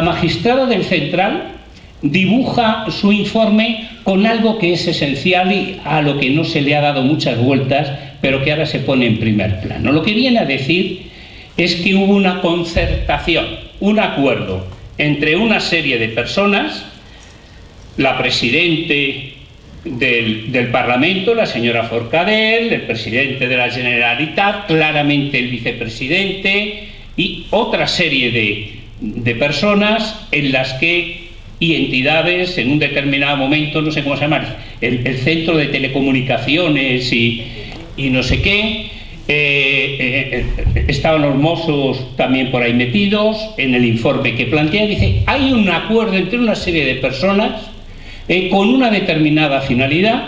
magistrada del Central dibuja su informe con algo que es esencial y a lo que no se le ha dado muchas vueltas, pero que ahora se pone en primer plano. Lo que viene a decir es que hubo una concertación, un acuerdo entre una serie de personas, la presidente del Parlamento, la señora Forcadell, el presidente de la Generalitat, claramente el vicepresidente y otra serie de personas en las que, y entidades en un determinado momento, no sé cómo se llama, el centro de telecomunicaciones y no sé qué, estaban los Mossos también por ahí metidos. En el informe que plantea dice, hay un acuerdo entre una serie de personas con una determinada finalidad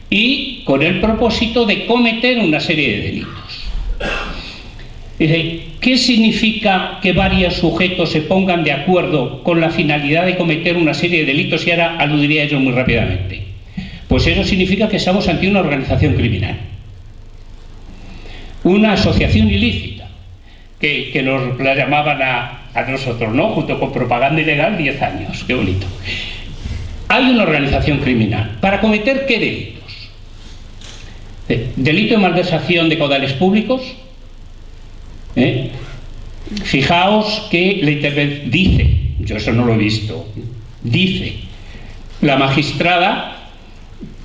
y con el propósito de cometer una serie de delitos. Dice, ¿qué significa que varios sujetos se pongan de acuerdo con la finalidad de cometer una serie de delitos? Y ahora aludiría a ello muy rápidamente. Pues eso significa que estamos ante una organización criminal, una asociación ilícita, que nos la llamaban a nosotros, ¿no? Junto con propaganda ilegal, 10 años, qué bonito. Hay una organización criminal. ¿Para cometer qué delitos? Delito de malversación de caudales públicos. Fijaos que la intervención dice, yo eso no lo he visto, dice la magistrada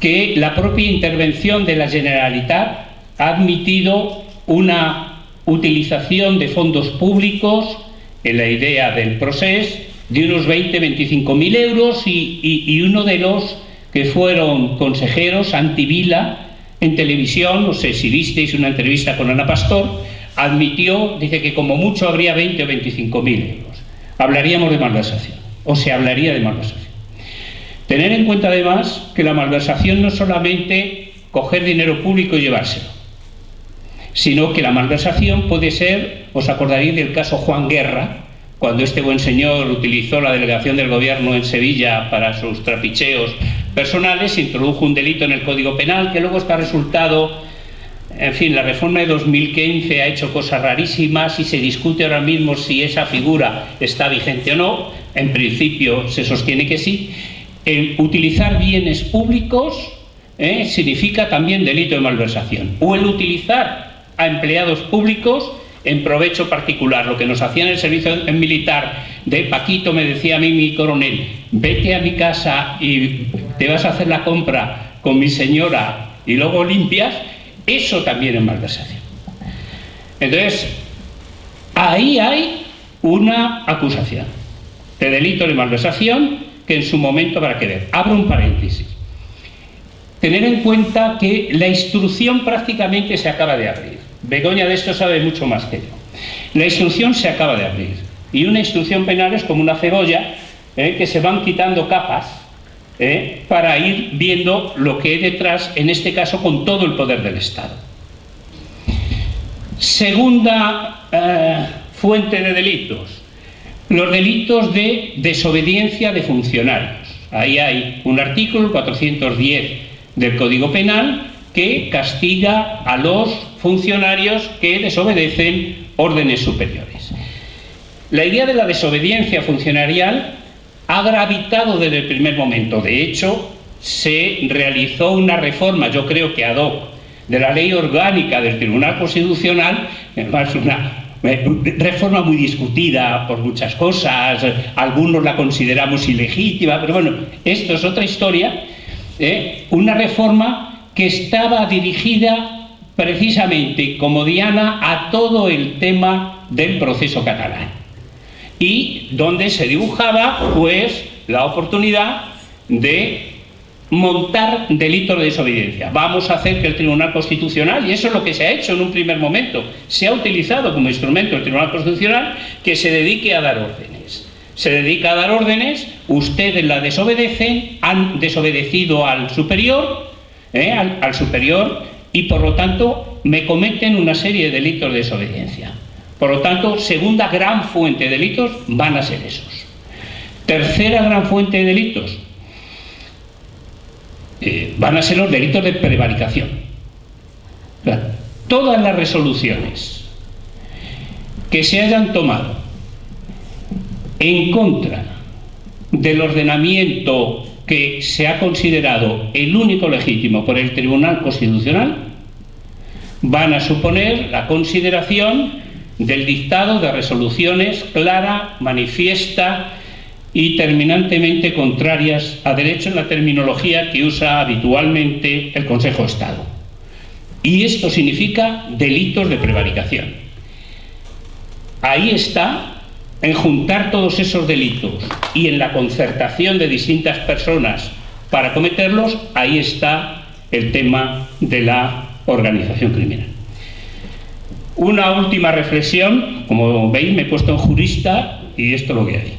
que la propia intervención de la Generalitat ha admitido una utilización de fondos públicos en la idea del proceso de unos 20-25.000 euros y uno de los que fueron consejeros, Antivila, en televisión, no sé si visteis una entrevista con Ana Pastor, admitió, dice que como mucho habría 20 o 25.000 euros. Hablaríamos de malversación, o se hablaría de malversación. Tener en cuenta además que la malversación no es solamente coger dinero público y llevárselo, sino que la malversación puede ser, os acordaréis del caso Juan Guerra, cuando este buen señor utilizó la delegación del gobierno en Sevilla para sus trapicheos personales, introdujo un delito en el Código Penal que luego está resultado, en fin, la reforma de 2015 ha hecho cosas rarísimas y se discute ahora mismo si esa figura está vigente o no, en principio se sostiene que sí. El utilizar bienes públicos significa también delito de malversación. O el utilizar a empleados públicos en provecho particular, lo que nos hacía en el servicio militar de Paquito, me decía a mí mi coronel, vete a mi casa y te vas a hacer la compra con mi señora y luego limpias, eso también es malversación. Entonces, ahí hay una acusación de delito de malversación que en su momento habrá que ver. Abro un paréntesis. Tener en cuenta que la instrucción prácticamente se acaba de abrir. Begoña de esto sabe mucho más que yo. La instrucción se acaba de abrir. Y una instrucción penal es como una cebolla que se van quitando capas para ir viendo lo que hay detrás, en este caso con todo el poder del Estado. Segunda fuente de delitos. Los delitos de desobediencia de funcionarios. Ahí hay un artículo, 410 del Código Penal, que castiga a los funcionarios que desobedecen órdenes superiores. La idea de la desobediencia funcionarial ha gravitado desde el primer momento. De hecho, se realizó una reforma, yo creo que ad hoc, de la ley orgánica del Tribunal Constitucional, además una reforma muy discutida por muchas cosas, algunos la consideramos ilegítima, pero bueno, esto es otra historia, una reforma que estaba dirigida precisamente como diana a todo el tema del proceso catalán y donde se dibujaba pues la oportunidad de montar delitos de desobediencia. Vamos a hacer que el Tribunal Constitucional, y eso es lo que se ha hecho en un primer momento, se ha utilizado como instrumento el Tribunal Constitucional, que se dedique a dar órdenes. Se dedica a dar órdenes, ustedes la desobedecen, han desobedecido al superior, al superior, y por lo tanto me cometen una serie de delitos de desobediencia. Por lo tanto, segunda gran fuente de delitos van a ser esos. Tercera gran fuente de delitos van a ser los delitos de prevaricación. Todas las resoluciones que se hayan tomado en contra del ordenamiento que se ha considerado el único legítimo por el Tribunal Constitucional van a suponer la consideración del dictado de resoluciones clara, manifiesta y terminantemente contrarias a derecho en la terminología que usa habitualmente el Consejo de Estado. Y esto significa delitos de prevaricación. Ahí está, en juntar todos esos delitos y en la concertación de distintas personas para cometerlos, ahí está el tema de la organización criminal. Una última reflexión, como veis me he puesto en jurista y esto es lo que hay.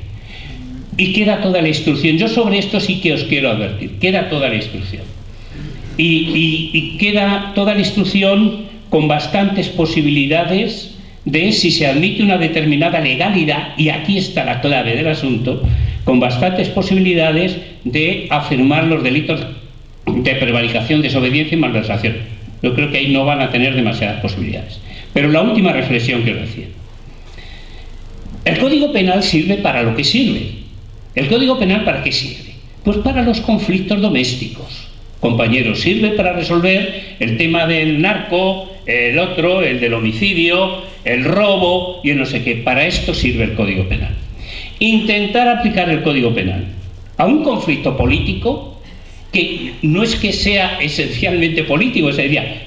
Y queda toda la instrucción. Yo sobre esto sí que os quiero advertir, queda toda la instrucción. Y queda toda la instrucción con bastantes posibilidades de, si se admite una determinada legalidad, y aquí está la clave del asunto, con bastantes posibilidades de afirmar los delitos de prevaricación, desobediencia y malversación. Yo creo que ahí no van a tener demasiadas posibilidades. Pero la última reflexión quiero decir. El Código Penal sirve para lo que sirve. ¿El Código Penal para qué sirve? Pues para los conflictos domésticos. Compañeros, sirve para resolver el tema del narco, el otro, el del homicidio, el robo y el no sé qué. Para esto sirve el Código Penal. Intentar aplicar el Código Penal a un conflicto político que no es que sea esencialmente político,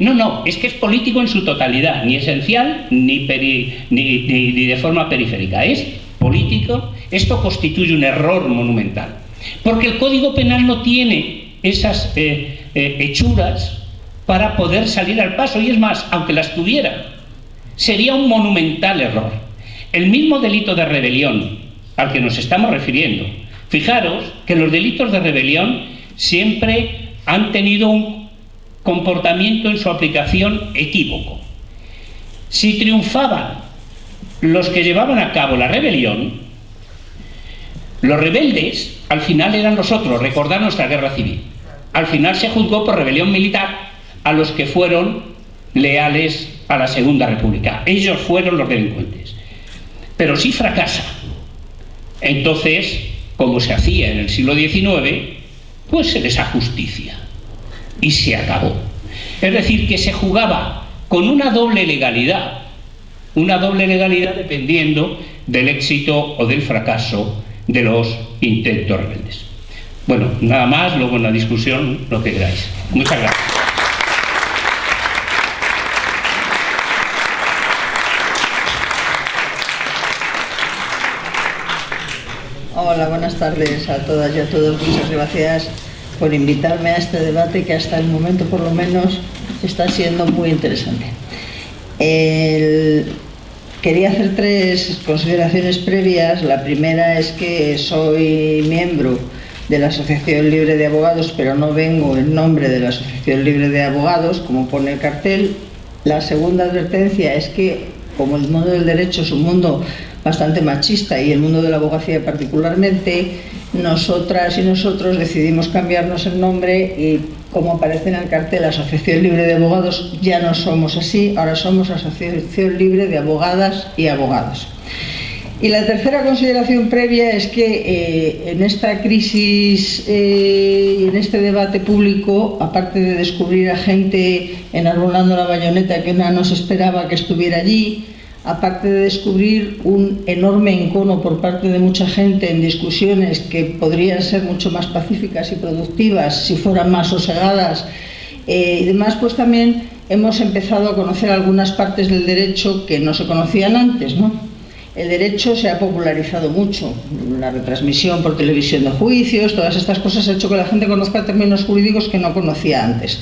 no, es que es político en su totalidad, ni esencial ni de forma periférica, es político. Esto constituye un error monumental, porque el Código Penal no tiene esas hechuras para poder salir al paso, y es más, aunque las tuviera, sería un monumental error. El mismo delito de rebelión al que nos estamos refiriendo, fijaros que los delitos de rebelión siempre han tenido un comportamiento en su aplicación equívoco. Si triunfaban los que llevaban a cabo la rebelión, los rebeldes al final eran los otros. Recordad nuestra guerra civil. Al final se juzgó por rebelión militar a los que fueron leales a la Segunda República. Ellos fueron los delincuentes. Pero si fracasa Entonces, como se hacía en el siglo XIX, pues se les ajusticia y se acabó. Es decir, que se jugaba con una doble legalidad dependiendo del éxito o del fracaso de los intentos rebeldes. Bueno, nada más, luego en la discusión lo que queráis. Muchas gracias. Hola, buenas tardes a todas y a todos. Muchas gracias por invitarme a este debate que hasta el momento, por lo menos, está siendo muy interesante. Quería hacer 3 consideraciones previas. La primera es que soy miembro de la Asociación Libre de Abogados, pero no vengo en nombre de la Asociación Libre de Abogados, como pone el cartel. La segunda advertencia es que, como el mundo del derecho es un mundo bastante machista y el mundo de la abogacía particularmente, nosotras y nosotros decidimos cambiarnos el nombre y, como aparece en el cartel Asociación Libre de Abogados, ya no somos así, ahora somos Asociación Libre de Abogadas y Abogados. Y la tercera consideración previa es que en esta crisis y en este debate público, aparte de descubrir a gente enarbolando la bayoneta que no se esperaba que estuviera allí, aparte de descubrir un enorme encono por parte de mucha gente en discusiones que podrían ser mucho más pacíficas y productivas si fueran más sosegadas y demás, pues también hemos empezado a conocer algunas partes del derecho que no se conocían antes, ¿no? El derecho se ha popularizado mucho, la retransmisión por televisión de juicios, todas estas cosas han hecho que la gente conozca términos jurídicos que no conocía antes.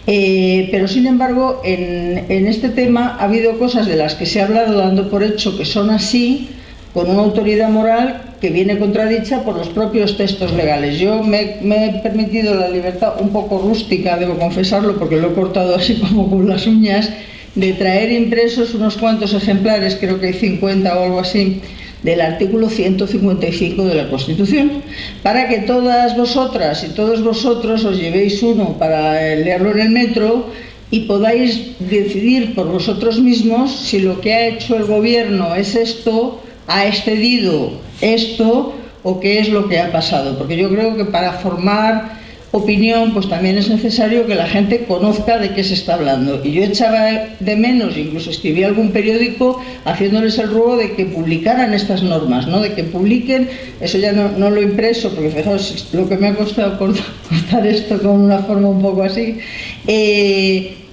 Pero sin embargo, en este tema ha habido cosas de las que se ha hablado dando por hecho que son así, con una autoridad moral que viene contradicha por los propios textos legales. Yo me he permitido la libertad un poco rústica, debo confesarlo, porque lo he cortado así como con las uñas, de traer impresos unos cuantos ejemplares, creo que hay 50 o algo así, del artículo 155 de la Constitución, para que todas vosotras y todos vosotros os llevéis uno para leerlo en el metro y podáis decidir por vosotros mismos si lo que ha hecho el gobierno es esto, ha excedido esto o qué es lo que ha pasado. Porque yo creo que para formar opinión pues también es necesario que la gente conozca de qué se está hablando. Y yo echaba de menos, incluso escribí algún periódico haciéndoles el ruego de que publicaran estas normas, ¿no? De que publiquen, eso ya no lo he impreso, porque fijaos lo que me ha costado cortar esto con una forma un poco así,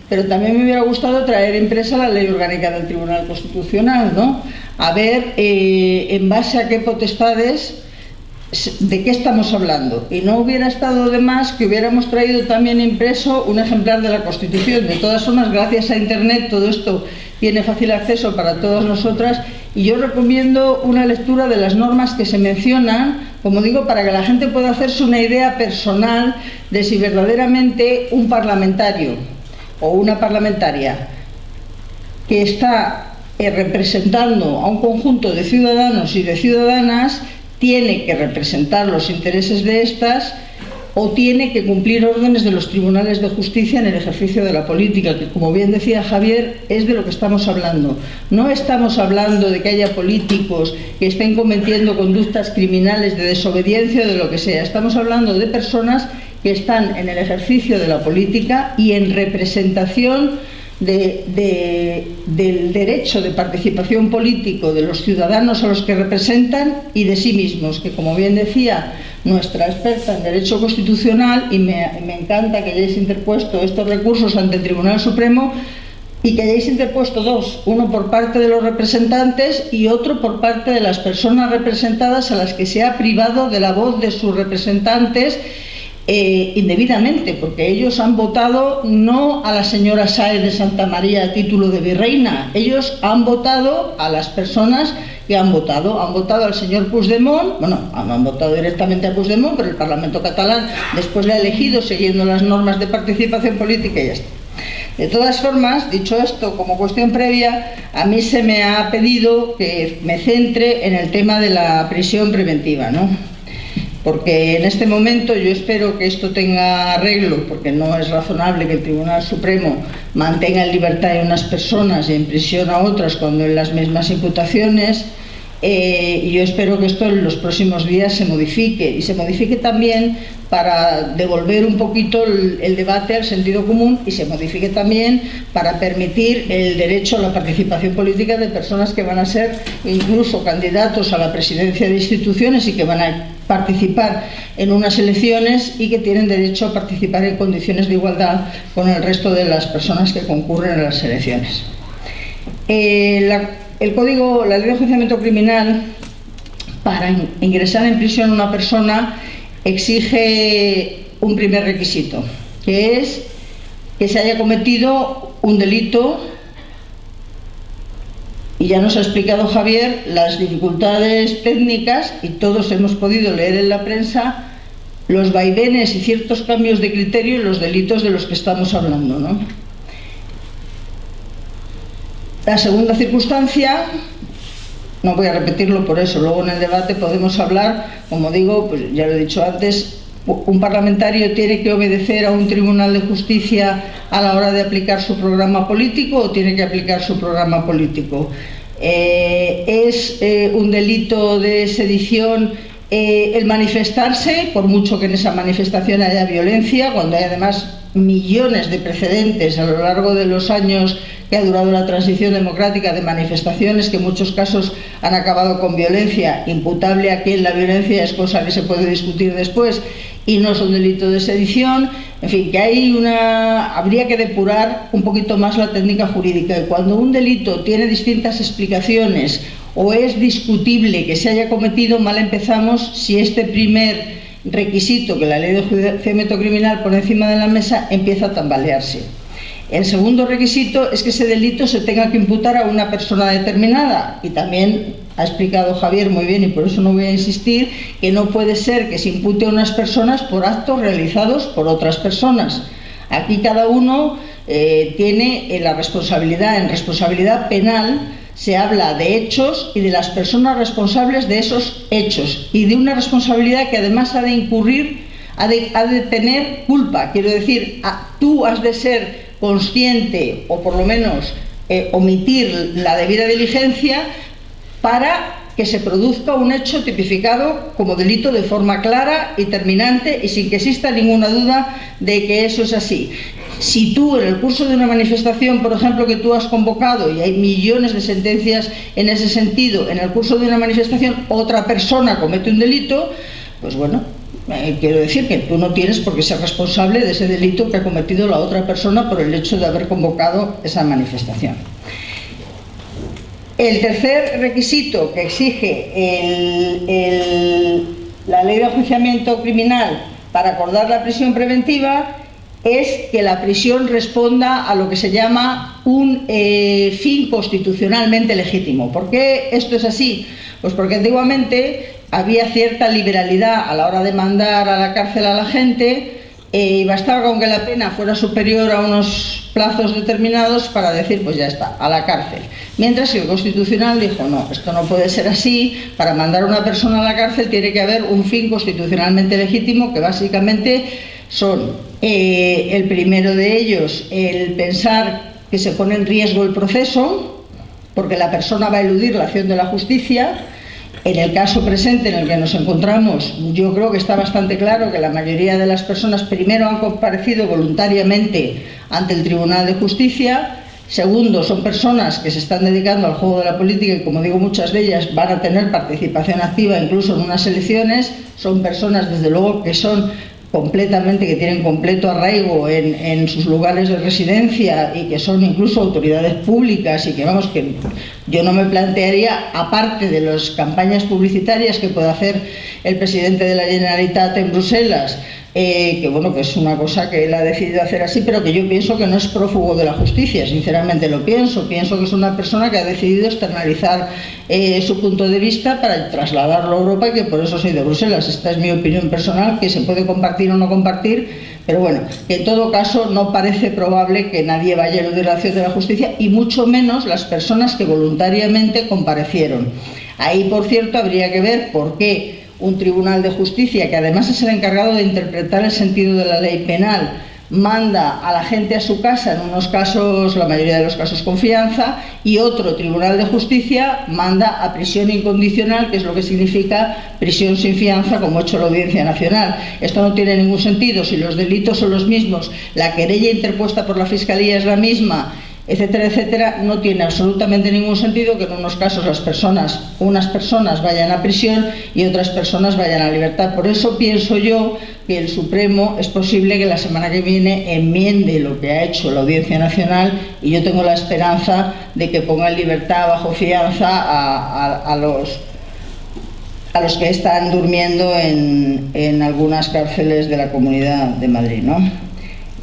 pero también me hubiera gustado traer impresa la Ley Orgánica del Tribunal Constitucional, ¿no? A ver en base a qué potestades, de qué estamos hablando. Y no hubiera estado de más que hubiéramos traído también impreso un ejemplar de la Constitución. De todas formas, gracias a Internet todo esto tiene fácil acceso para todas nosotras, y yo recomiendo una lectura de las normas que se mencionan, como digo, para que la gente pueda hacerse una idea personal de si verdaderamente un parlamentario o una parlamentaria que está representando a un conjunto de ciudadanos y de ciudadanas tiene que representar los intereses de estas o tiene que cumplir órdenes de los tribunales de justicia en el ejercicio de la política, que, como bien decía Javier, es de lo que estamos hablando. No estamos hablando de que haya políticos que estén cometiendo conductas criminales de desobediencia o de lo que sea. Estamos hablando de personas que están en el ejercicio de la política y en representación del derecho de participación político de los ciudadanos a los que representan y de sí mismos, que, como bien decía nuestra experta en Derecho Constitucional, y me encanta que hayáis interpuesto estos recursos ante el Tribunal Supremo y que hayáis interpuesto 2, uno por parte de los representantes y otro por parte de las personas representadas a las que se ha privado de la voz de sus representantes indebidamente, porque ellos han votado no a la señora Sáez de Santa María a título de virreina, ellos han votado a las personas que han votado al señor Puigdemont, bueno, han votado directamente a Puigdemont, pero el Parlamento catalán después le ha elegido siguiendo las normas de participación política y ya está. De todas formas, dicho esto como cuestión previa, a mí se me ha pedido que me centre en el tema de la prisión preventiva, ¿no? Porque en este momento yo espero que esto tenga arreglo, porque no es razonable que el Tribunal Supremo mantenga en libertad a unas personas y en prisión a otras cuando en las mismas imputaciones. y yo espero que esto en los próximos días se modifique, y se modifique también para devolver un poquito el debate al sentido común, y se modifique también para permitir el derecho a la participación política de personas que van a ser incluso candidatos a la presidencia de instituciones y que van a participar en unas elecciones y que tienen derecho a participar en condiciones de igualdad con el resto de las personas que concurren a las elecciones. La ley de enjuiciamiento criminal, para ingresar en prisión a una persona, exige un primer requisito, que es que se haya cometido un delito, y ya nos ha explicado Javier las dificultades técnicas, y todos hemos podido leer en la prensa los vaivenes y ciertos cambios de criterio en los delitos de los que estamos hablando, ¿no? La segunda circunstancia, no voy a repetirlo por eso, luego en el debate podemos hablar, como digo, pues ya lo he dicho antes, un parlamentario tiene que obedecer a un tribunal de justicia a la hora de aplicar su programa político, o tiene que aplicar su programa político. Es un delito de sedición el manifestarse, por mucho que en esa manifestación haya violencia, cuando hay además millones de precedentes a lo largo de los años que ha durado la transición democrática de manifestaciones que en muchos casos han acabado con violencia, imputable a quien la violencia es cosa que se puede discutir después y no es un delito de sedición. En fin, que habría que depurar un poquito más la técnica jurídica, y cuando un delito tiene distintas explicaciones o es discutible que se haya cometido, mal empezamos si este primer requisito que la ley de enjuiciamiento criminal pone encima de la mesa empieza a tambalearse. El segundo requisito es que ese delito se tenga que imputar a una persona determinada, y también ha explicado Javier muy bien, y por eso no voy a insistir, que no puede ser que se impute a unas personas por actos realizados por otras personas. Aquí cada uno tiene la responsabilidad. En responsabilidad penal se habla de hechos y de las personas responsables de esos hechos, y de una responsabilidad que además ha de tener culpa. Quiero decir, tú has de ser consciente, o por lo menos omitir la debida diligencia para que se produzca un hecho tipificado como delito de forma clara y terminante, y sin que exista ninguna duda de que eso es así. Si tú, en el curso de una manifestación, por ejemplo, que tú has convocado, y hay millones de sentencias en ese sentido, en el curso de una manifestación otra persona comete un delito, pues bueno, quiero decir que tú no tienes por qué ser responsable de ese delito que ha cometido la otra persona por el hecho de haber convocado esa manifestación. El tercer requisito que exige la ley de enjuiciamiento criminal para acordar la prisión preventiva es que la prisión responda a lo que se llama un fin constitucionalmente legítimo. ¿Por qué esto es así? Pues porque antiguamente había cierta liberalidad a la hora de mandar a la cárcel a la gente, y bastaba con que la pena fuera superior a unos plazos determinados para decir, pues ya está, a la cárcel. Mientras que el Constitucional dijo, no, esto no puede ser así, para mandar a una persona a la cárcel tiene que haber un fin constitucionalmente legítimo, que básicamente son, el primero de ellos, el pensar que se pone en riesgo el proceso, porque la persona va a eludir la acción de la justicia. En el caso presente en el que nos encontramos, yo creo que está bastante claro que la mayoría de las personas, primero, han comparecido voluntariamente ante el Tribunal de Justicia. Segundo, son personas que se están dedicando al juego de la política, y como digo, muchas de ellas van a tener participación activa incluso en unas elecciones. Son personas, desde luego, que tienen completo arraigo en sus lugares de residencia, y que son incluso autoridades públicas, y que vamos, que yo no me plantearía, aparte de las campañas publicitarias que puede hacer el presidente de la Generalitat en Bruselas, que bueno, que es una cosa que él ha decidido hacer así, pero que yo pienso que no es prófugo de la justicia, sinceramente lo pienso que es una persona que ha decidido externalizar su punto de vista para trasladarlo a Europa, y que por eso soy de Bruselas. Esta es mi opinión personal, que se puede compartir o no compartir, pero bueno, que en todo caso no parece probable que nadie vaya a eludir la acción de la justicia, y mucho menos las personas que voluntariamente comparecieron. Ahí, por cierto, habría que ver por qué un tribunal de justicia, que además es el encargado de interpretar el sentido de la ley penal, manda a la gente a su casa, en unos casos, la mayoría de los casos con fianza, y otro Tribunal de Justicia manda a prisión incondicional, que es lo que significa prisión sin fianza, como ha hecho la Audiencia Nacional. Esto no tiene ningún sentido. Si los delitos son los mismos, la querella interpuesta por la Fiscalía es la misma, etcétera, etcétera, no tiene absolutamente ningún sentido que en unos casos unas personas vayan a prisión y otras personas vayan a libertad. Por eso pienso yo que el Supremo es posible que la semana que viene enmiende lo que ha hecho la Audiencia Nacional, y yo tengo la esperanza de que ponga en libertad bajo fianza a los que están durmiendo en algunas cárceles de la Comunidad de Madrid, ¿no?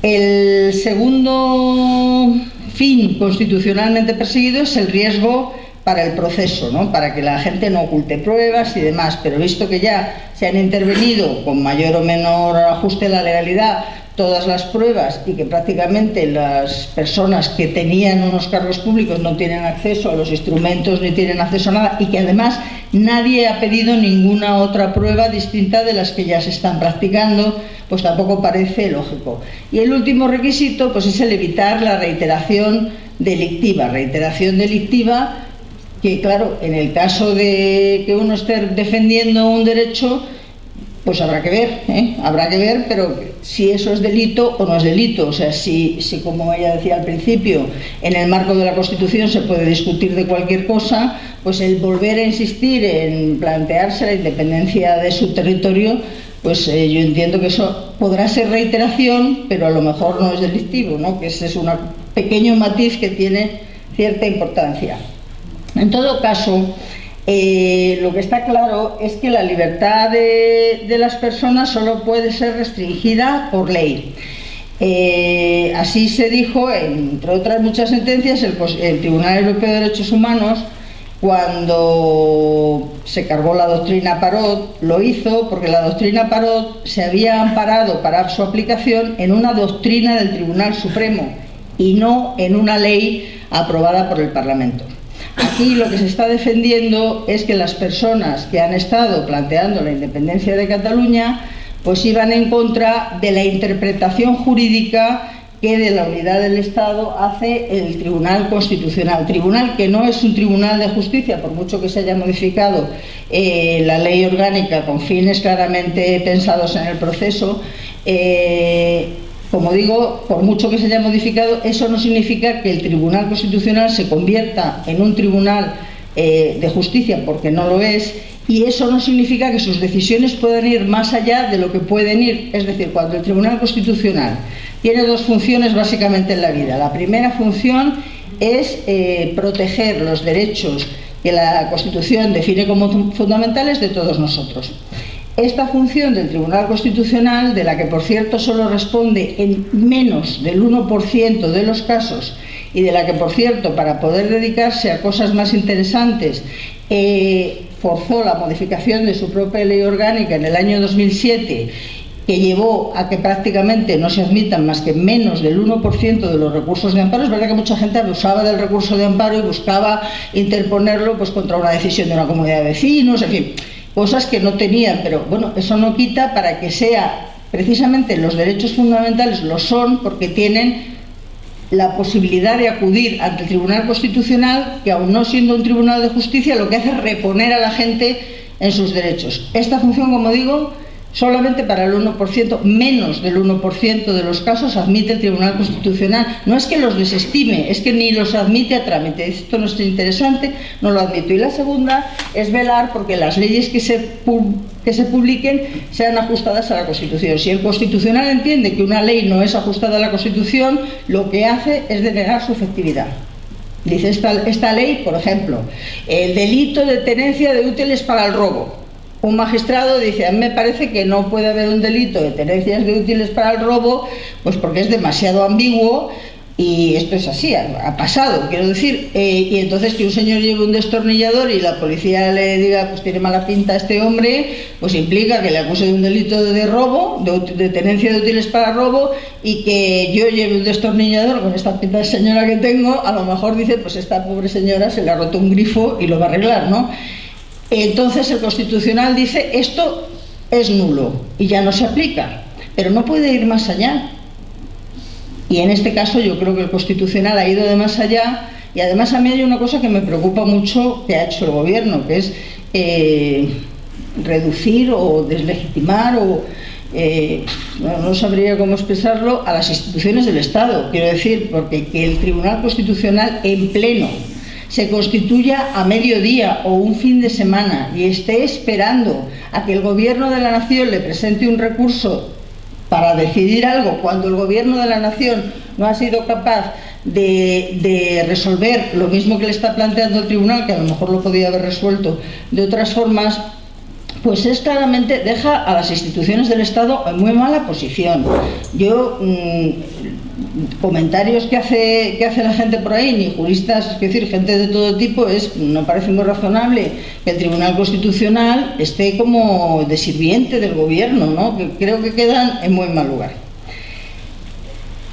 El segundo fin constitucionalmente perseguido es el riesgo para el proceso, ¿no? Para que la gente no oculte pruebas y demás, pero visto que ya se han intervenido con mayor o menor ajuste a la legalidad todas las pruebas, y que prácticamente las personas que tenían unos cargos públicos no tienen acceso a los instrumentos ni tienen acceso a nada, y que además nadie ha pedido ninguna otra prueba distinta de las que ya se están practicando, pues tampoco parece lógico. Y el último requisito pues es el evitar la reiteración delictiva que, claro, en el caso de que uno esté defendiendo un derecho, pues habrá que ver, pero si eso es delito o no es delito. O sea, si como ella decía al principio, en el marco de la Constitución se puede discutir de cualquier cosa, pues el volver a insistir en plantearse la independencia de su territorio, pues yo entiendo que eso podrá ser reiteración, pero a lo mejor no es delictivo, ¿no? Que ese es un pequeño matiz que tiene cierta importancia. En todo caso, lo que está claro es que la libertad de las personas solo puede ser restringida por ley. Así se dijo, entre otras muchas sentencias, el Tribunal Europeo de Derechos Humanos, cuando se cargó la doctrina Parot. Lo hizo porque la doctrina Parot se había amparado para su aplicación en una doctrina del Tribunal Supremo y no en una ley aprobada por el Parlamento. Aquí lo que se está defendiendo es que las personas que han estado planteando la independencia de Cataluña pues iban en contra de la interpretación jurídica que de la unidad del Estado hace el Tribunal Constitucional. Tribunal que no es un tribunal de justicia, por mucho que se haya modificado la ley orgánica con fines claramente pensados en el proceso. Como digo, por mucho que se haya modificado, eso no significa que el Tribunal Constitucional se convierta en un tribunal de justicia, porque no lo es, y eso no significa que sus decisiones puedan ir más allá de lo que pueden ir. Es decir, cuando el Tribunal Constitucional tiene dos funciones básicamente en la vida. La primera función es proteger los derechos que la Constitución define como fundamentales de todos nosotros. Esta función del Tribunal Constitucional, de la que por cierto solo responde en menos del 1% de los casos, y de la que por cierto para poder dedicarse a cosas más interesantes forzó la modificación de su propia ley orgánica en el año 2007, que llevó a que prácticamente no se admitan más que menos del 1% de los recursos de amparo. Es verdad que mucha gente abusaba del recurso de amparo y buscaba interponerlo pues contra una decisión de una comunidad de vecinos, en fin, cosas que no tenían, pero bueno, eso no quita para que sea precisamente los derechos fundamentales, lo son porque tienen la posibilidad de acudir ante el Tribunal Constitucional, que aun no siendo un tribunal de justicia, lo que hace es reponer a la gente en sus derechos. Esta función, como digo, solamente para el 1%, menos del 1% de los casos admite el Tribunal Constitucional. No es que los desestime, es que ni los admite a trámite. Esto no es interesante, no lo admito. Y la segunda es velar porque las leyes que se publiquen sean ajustadas a la Constitución. Si el Constitucional entiende que una ley no es ajustada a la Constitución, lo que hace es denegar su efectividad. Dice esta ley, por ejemplo, el delito de tenencia de útiles para el robo. Un magistrado dice, a mí me parece que no puede haber un delito de tenencias de útiles para el robo, pues porque es demasiado ambiguo, y esto es así, ha pasado, quiero decir, y entonces que un señor lleve un destornillador y la policía le diga, pues tiene mala pinta a este hombre, pues implica que le acuse de un delito de robo, de tenencia de útiles para robo, y que yo lleve un destornillador con esta pinta de señora que tengo, a lo mejor dice, pues esta pobre señora se le ha roto un grifo y lo va a arreglar, ¿no? Entonces el Constitucional dice, esto es nulo y ya no se aplica, pero no puede ir más allá. Y en este caso yo creo que el Constitucional ha ido de más allá, y además a mí hay una cosa que me preocupa mucho que ha hecho el Gobierno, que es reducir o deslegitimar o no sabría cómo expresarlo, a las instituciones del Estado. Quiero decir, porque que el Tribunal Constitucional en pleno se constituya a mediodía o un fin de semana y esté esperando a que el Gobierno de la Nación le presente un recurso para decidir algo, cuando el Gobierno de la Nación no ha sido capaz de resolver lo mismo que le está planteando el Tribunal, que a lo mejor lo podía haber resuelto de otras formas, pues es claramente, deja a las instituciones del Estado en muy mala posición. Yo, comentarios que hace la gente por ahí, ni juristas, es decir, gente de todo tipo, no parece muy razonable que el Tribunal Constitucional esté como de sirviente del Gobierno, ¿no? Que creo que quedan en muy mal lugar.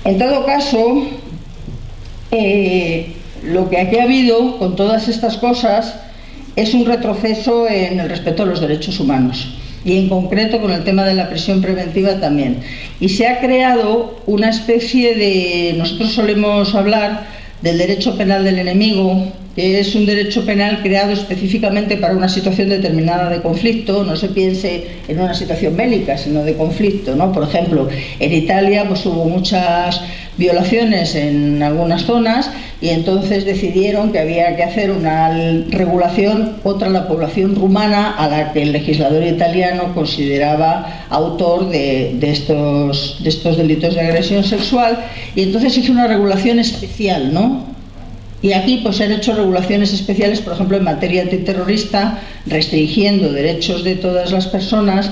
En todo caso, lo que aquí ha habido con todas estas cosas es un retroceso en el respeto a los derechos humanos, y en concreto con el tema de la prisión preventiva también. Y se ha creado una especie de, nosotros solemos hablar del derecho penal del enemigo, que es un derecho penal creado específicamente para una situación determinada de conflicto. No se piense en una situación bélica, sino de conflicto, ¿no? Por ejemplo, en Italia pues hubo muchas violaciones en algunas zonas, y entonces decidieron que había que hacer una regulación contra la población rumana, a la que el legislador italiano consideraba autor de estos delitos de agresión sexual, y entonces hizo una regulación especial, ¿no? Y aquí pues se han hecho regulaciones especiales, por ejemplo, en materia antiterrorista, restringiendo derechos de todas las personas.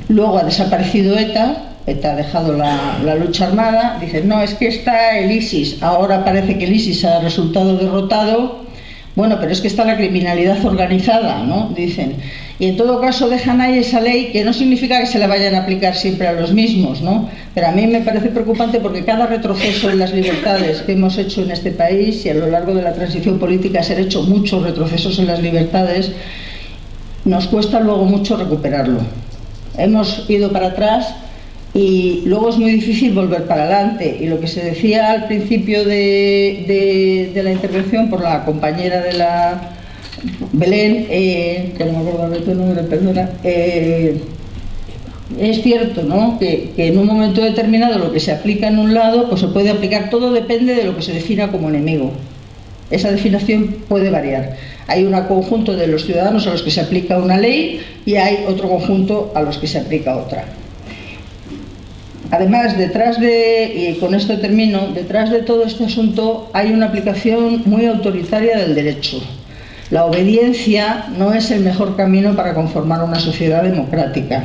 Luego ha desaparecido ETA ha dejado la lucha armada. Dicen, no, es que está el ISIS, ahora parece que el ISIS ha resultado derrotado. Bueno, pero es que está la criminalidad organizada, ¿no? Dicen. Y en todo caso dejan ahí esa ley, que no significa que se la vayan a aplicar siempre a los mismos, ¿no? Pero a mí me parece preocupante, porque cada retroceso en las libertades que hemos hecho en este país, y a lo largo de la transición política se han hecho muchos retrocesos en las libertades, nos cuesta luego mucho recuperarlo. Hemos ido para atrás y luego es muy difícil volver para adelante. Y lo que se decía al principio de la intervención por la compañera de la Belén, que no me acuerdo de tu nombre, perdona, es cierto, ¿no? Que en un momento determinado lo que se aplica en un lado pues se puede aplicar, todo depende de lo que se defina como enemigo. Esa definición puede variar. Hay un conjunto de los ciudadanos a los que se aplica una ley, y hay otro conjunto a los que se aplica otra. Además, y con esto termino, detrás de todo este asunto hay una aplicación muy autoritaria del derecho. La obediencia no es el mejor camino para conformar una sociedad democrática.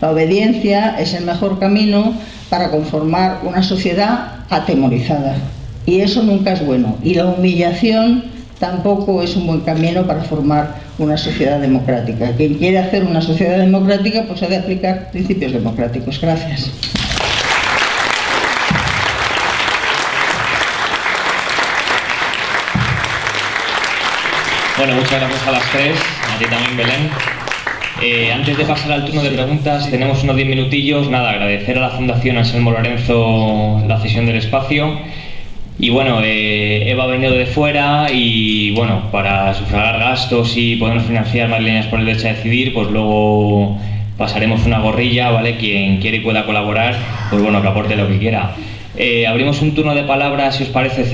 La obediencia es el mejor camino para conformar una sociedad atemorizada. Y eso nunca es bueno. Y la humillación tampoco es un buen camino para formar una sociedad democrática. Quien quiere hacer una sociedad democrática pues ha de aplicar principios democráticos. Gracias. Bueno, muchas gracias a las tres, a ti también, Belén. Antes de pasar al turno de preguntas, tenemos unos 10 minutillos. Nada, agradecer a la Fundación Anselmo Lorenzo la cesión del espacio. Y bueno, Eva ha venido de fuera, y bueno, para sufragar gastos y podernos financiar Madrileñas por el Derecho a Decidir, pues luego pasaremos una gorrilla, ¿vale? Quien quiera y pueda colaborar, pues bueno, que aporte lo que quiera. Abrimos un turno de palabras, si os parece,